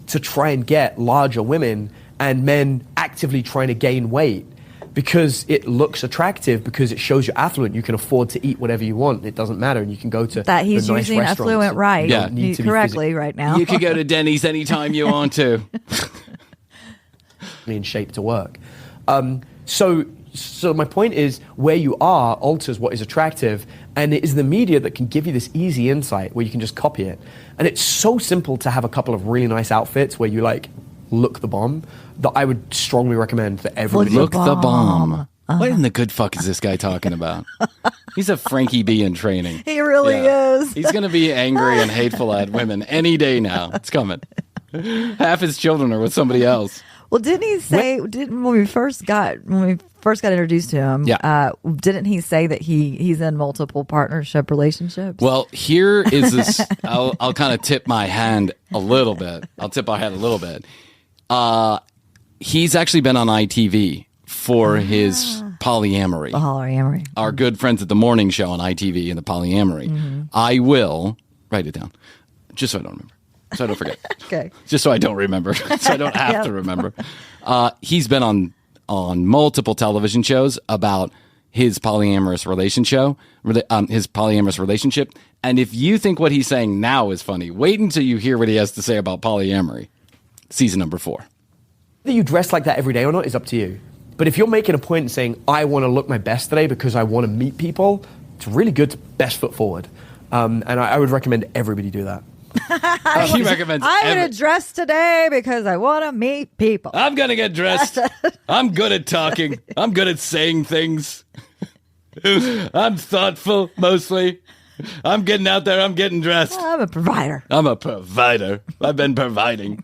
G: to try and get larger women and men actively trying to gain weight because it looks attractive, because it shows you're affluent. You can afford to eat whatever you want. It doesn't matter. And you can go to
E: that he's
G: the nice
E: using affluent right correctly right now.
D: You can go to Denny's anytime you want to.
G: In shape to work. So my point is, where you are alters what is attractive, and it is the media that can give you this easy insight where you can just copy it. And it's so simple to have a couple of really nice outfits where you look the bomb, that I would strongly recommend that everybody
D: look the bomb. What in the good fuck is this guy talking about? He's a Frankie B in training.
E: He really is.
D: He's going to be angry and hateful at women any day now. It's coming. Half his children are with somebody else.
E: Well, didn't he say when we first got introduced to him?
D: Yeah.
E: Didn't he say that he's in multiple partnership relationships?
D: Well, here is this. I'll kind of tip my hand a little bit. He's actually been on ITV for his polyamory.
E: Polyamory.
D: Our good friends at the morning show on ITV and the polyamory. Mm-hmm. I will write it down, just so I don't remember. So I don't forget.
E: Okay.
D: Just so I don't remember. So I don't have to remember. He's been on multiple television shows about his polyamorous relationship. And if you think what he's saying now is funny, wait until you hear what he has to say about polyamory. Season number 4.
G: That you dress like that every day or not is up to you. But if you're making a point and saying, I want to look my best today because I want to meet people, it's really good to best foot forward. And I would recommend everybody do that.
D: He recommends
E: I'm going to dress today because I want to meet people.
D: I'm going to get dressed. I'm good at talking. I'm good at saying things. I'm thoughtful, mostly. I'm getting out there. I'm getting dressed.
E: I'm a provider.
D: I've been providing.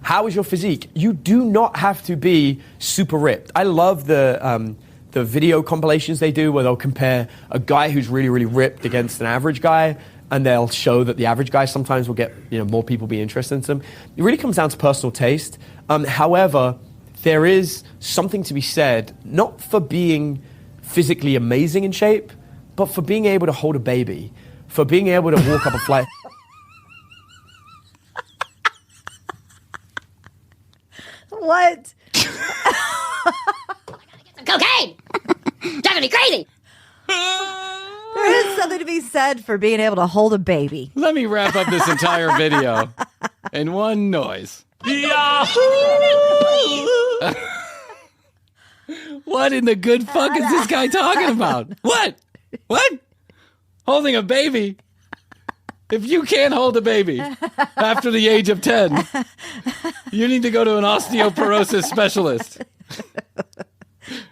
G: How is your physique? You do not have to be super ripped. I love the video compilations they do where they'll compare a guy who's really, really ripped against an average guy, and they'll show that the average guy sometimes will get more people be interested in them. It really comes down to personal taste. However, there is something to be said, not for being physically amazing in shape, but for being able to hold a baby, for being able to walk up a flight.
E: What?
H: Cocaine! Driving me crazy!
E: There is something to be said for being able to hold a baby.
D: Let me wrap up this entire video in one noise. What in the good fuck is this guy talking about? What? Holding a baby? If you can't hold a baby after the age of 10, you need to go to an osteoporosis specialist.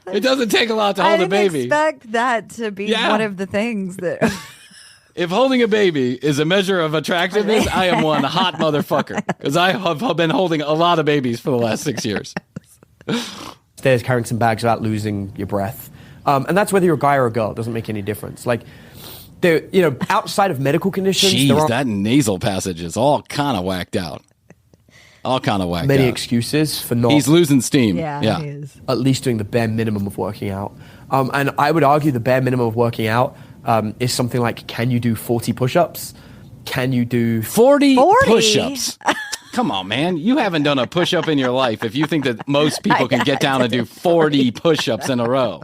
D: It doesn't take a lot to hold a baby.
E: I expect that to be one of the things that...
D: If holding a baby is a measure of attractiveness, I am one hot motherfucker. Because I have been holding a lot of babies for the last 6 years.
G: Stairs carrying some bags without losing your breath. And that's whether you're a guy or a girl. It doesn't make any difference. Outside of medical conditions...
D: Jeez, that nasal passage is all kind of whacked out. Many
G: excuses for not...
D: He's losing steam.
E: Yeah. He is.
G: At least doing the bare minimum of working out. And I would argue the bare minimum of working out is something like, can you do 40 push-ups? Can you do...
D: 40 push-ups? Come on, man. You haven't done a push-up in your life if you think that most people can get down and do 40 push-ups in a row.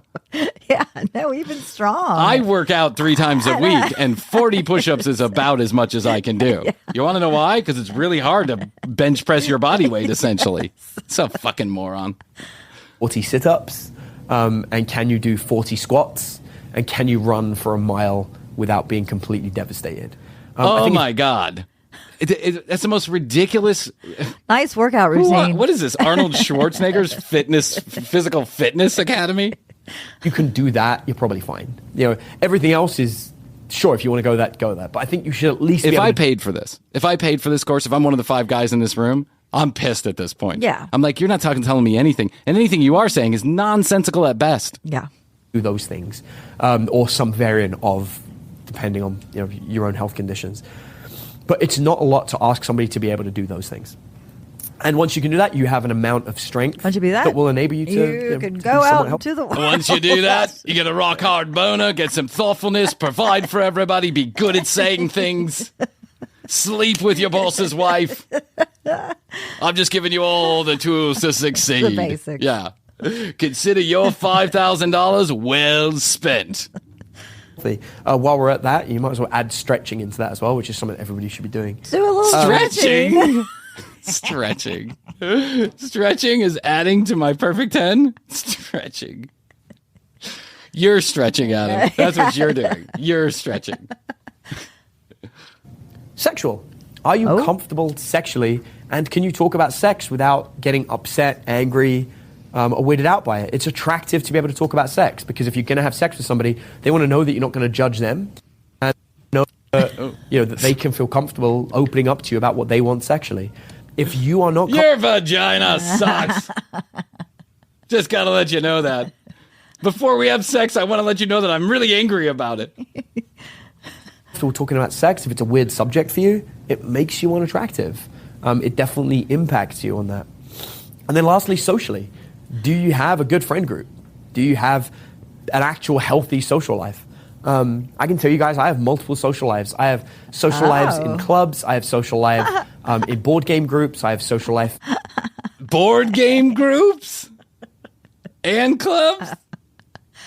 E: Yeah, no, even strong.
D: I work out 3 times a week, and 40 push-ups is about as much as I can do. Yeah. You want to know why? Because it's really hard to bench press your body weight, essentially. It's a fucking moron.
G: 40 sit-ups, and can you do 40 squats? And can you run for a mile without being completely devastated?
D: Oh, my God. That's the most ridiculous.
E: Nice workout routine.
D: What is this? Arnold Schwarzenegger's physical fitness academy?
G: You can do that. You're probably fine. Everything else is, sure, if you want to go that. But I think you should at least
D: if I paid for this course, if I'm one of the 5 guys in this room, I'm pissed at this point.
E: Yeah.
D: I'm like, you're not telling me anything. And anything you are saying is nonsensical at best.
E: Yeah.
G: Do those things. Or some variant of, depending on your own health conditions. But it's not a lot to ask somebody to be able to do those things. And once you can do that, you have an amount of strength
E: that
G: will enable you to
E: you can go out into the world.
D: Once you do that, you get a rock hard boner, get some thoughtfulness, provide for everybody, be good at saying things, sleep with your boss's wife. I'm just giving you all the tools to succeed.
E: The basics.
D: Yeah. Consider your $5,000 well spent.
G: While we're at that, you might as well add stretching into that as well, which is something that everybody should be doing.
E: Do a little
D: stretching. Stretching. Stretching is adding to my perfect 10. Stretching. You're stretching, Adam. That's what you're doing. You're stretching.
G: Sexual. Are you comfortable sexually? And can you talk about sex without getting upset, angry, or weirded out by it? It's attractive to be able to talk about sex, because if you're going to have sex with somebody, they want to know that you're not going to judge them, and that they can feel comfortable opening up to you about what they want sexually. If you are not,
D: your vagina sucks. Just gotta let you know that. Before we have sex, I want to let you know that I'm really angry about it.
G: If we're talking about sex, if it's a weird subject for you, it makes you unattractive. It definitely impacts you on that. And then lastly, socially. Do you have a good friend group? Do you have an actual healthy social life? I can tell you guys, I have multiple social lives. I have social lives in clubs. I have social life in board game groups. I have social life.
D: Board game groups? And clubs?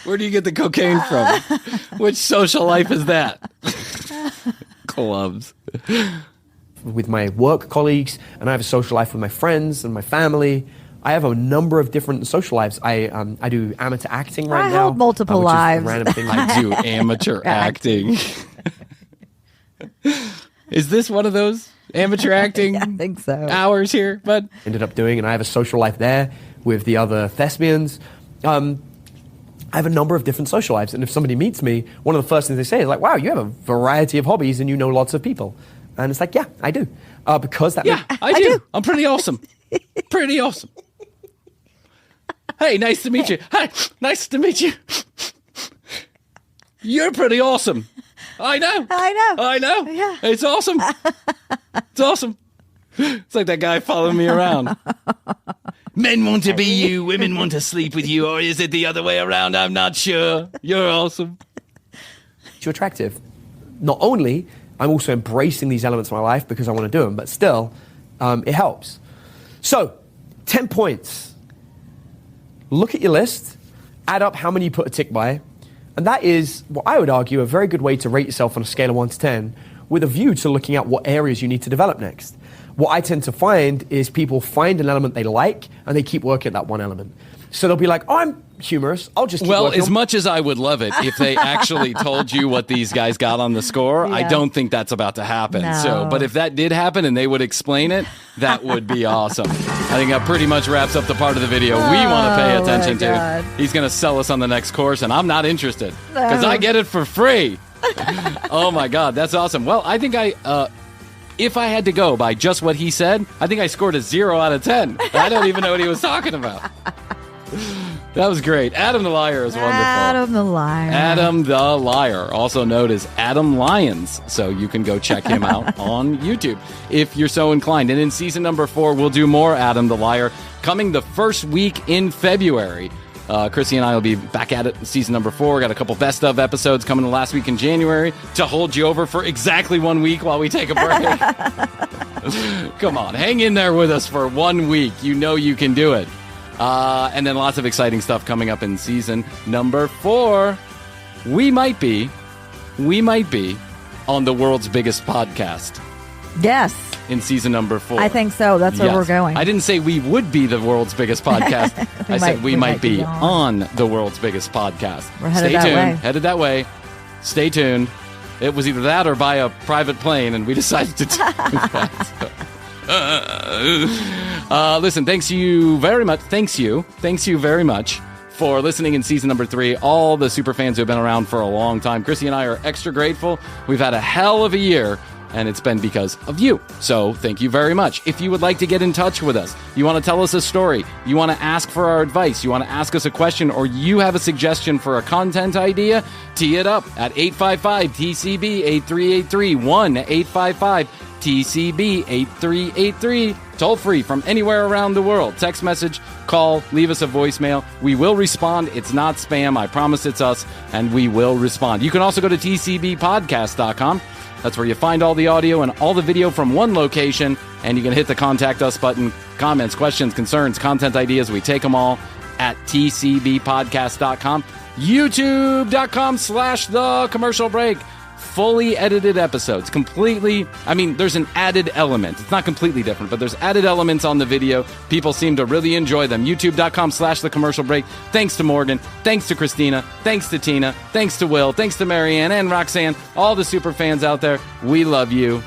D: Where do you get the cocaine from? Which social life is that? Clubs.
G: With my work colleagues, and I have a social life with my friends and my family. I have a number of different social lives. I do amateur acting right now.
E: I hold multiple lives.
G: Random thing.
D: I do amateur acting. Is this one of those amateur acting
E: I think so.
D: hours here? But
G: ended up doing, and I have a social life there with the other thespians. I have a number of different social lives, and if somebody meets me, one of the first things they say is like, "Wow, you have a variety of hobbies, and you know lots of people." And it's like, "Yeah, I do," because that.
D: Yeah, I do. I'm pretty awesome. Pretty awesome. Hey, nice to meet you. Hi, nice to meet you. You're pretty awesome. I know.
E: Yeah.
D: It's awesome. It's awesome. It's like that guy following me around. Men want to be you, women want to sleep with you, or is it the other way around? I'm not sure. You're awesome.
G: You're attractive. Not only, I'm also embracing these elements of my life because I want to do them, but still, it helps. So, 10 points. Look at your list, add up how many you put a tick by, and that is, what I would argue, a very good way to rate yourself on a scale of 1 to 10, with a view to looking at what areas you need to develop next. What I tend to find is people find an element they like, and they keep working at that one element. So they'll be like, "Oh, I'm humorous. I'll just keep working
D: as much as I would love it if they actually told you what these guys got on the score, I don't think that's about to happen.
E: No.
D: So, but if that did happen and they would explain it, that would be awesome. I think that pretty much wraps up the part of the video we want to pay attention to. He's going to sell us on the next course, and I'm not interested because I get it for free. Oh my God, that's awesome. Well, I think if I had to go by just what he said, I think I scored a 0 out of 10. I don't even know what he was talking about. That was great. Adam the Liar is wonderful.
E: Adam the Liar.
D: Adam the Liar, also known as Adam Lyons. So you can go check him out on YouTube if you're so inclined. And in season number 4, we'll do more Adam the Liar coming the first week in February. Krissy and I will be back at it in season number 4. Got a couple best of episodes coming the last week in January to hold you over for exactly 1 week while we take a break. Come on, hang in there with us for 1 week. You know you can do it. And then lots of exciting stuff coming up in season number 4. We might be on the world's biggest podcast.
E: Yes.
D: In season number 4.
E: I think so. That's where we're going.
D: I didn't say we would be the world's biggest podcast. I said we might be on the world's biggest podcast.
E: We're headed
D: Stay tuned.
E: that way.
D: Headed that way. Stay tuned. It was either that or buy a private plane, and we decided to do that. Listen, thanks you very much. Thanks you very much for listening in season number 3. All the super fans who have been around for a long time. Krissy and I are extra grateful. We've had a hell of a year, and it's been because of you. So thank you very much. If you would like to get in touch with us, you want to tell us a story, you want to ask for our advice, you want to ask us a question, or you have a suggestion for a content idea, tee it up at 855-TCB-8383, 1-855-TCB-8383, toll free from anywhere around the world. Text message, call, leave us a voicemail. We will respond. It's not spam. I promise it's us, and we will respond. You can also go to tcbpodcast.com. That's where you find all the audio and all the video from one location, and you can hit the Contact Us button. Comments, questions, concerns, content ideas, we take them all at tcbpodcast.com. YouTube.com/The Commercial Break. Fully edited episodes. Completely, there's an added element. It's not completely different, but there's added elements on the video. People seem to really enjoy them. YouTube.com/The Commercial Break. Thanks to Morgan. Thanks to Christina. Thanks to Tina. Thanks to Will. Thanks to Marianne and Roxanne. All the super fans out there. We love you.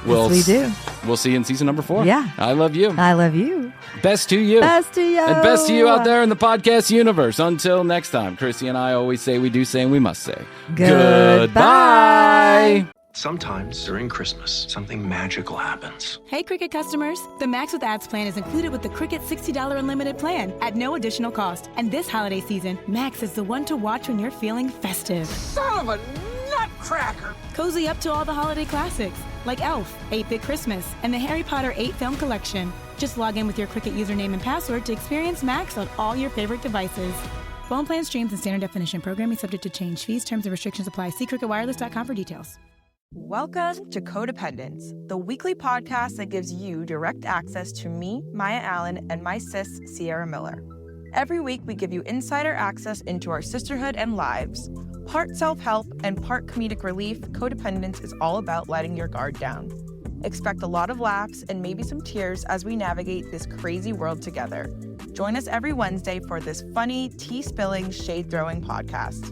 E: Yes, we do.
D: We'll see you in season number 4.
E: Yeah.
D: I love you.
E: I love you.
D: Best to you.
E: Best to you.
D: And best to you out there in the podcast universe. Until next time, Krissy and I always say we do say and we must say. Goodbye.
I: Sometimes during Christmas, something magical happens.
J: Hey, Cricket customers. The Max with Ads plan is included with the Cricket $60 unlimited plan at no additional cost. And this holiday season, Max is the one to watch when you're feeling festive.
K: Son of a nutcracker!
J: Cozy up to all the holiday classics, like Elf, 8-Bit Christmas, and the Harry Potter 8-film collection. Just log in with your Cricket username and password to experience Max on all your favorite devices. Phone plan streams and standard definition. Programming subject to change. Fees, terms, and restrictions apply. See cricketwireless.com for details.
L: Welcome to Codependence, the weekly podcast that gives you direct access to me, Maya Allen, and my sis, Sierra Miller. Every week, we give you insider access into our sisterhood and lives. Part self-help and part comedic relief, Codependence is all about letting your guard down. Expect a lot of laughs and maybe some tears as we navigate this crazy world together. Join us every Wednesday for this funny, tea-spilling, shade-throwing podcast.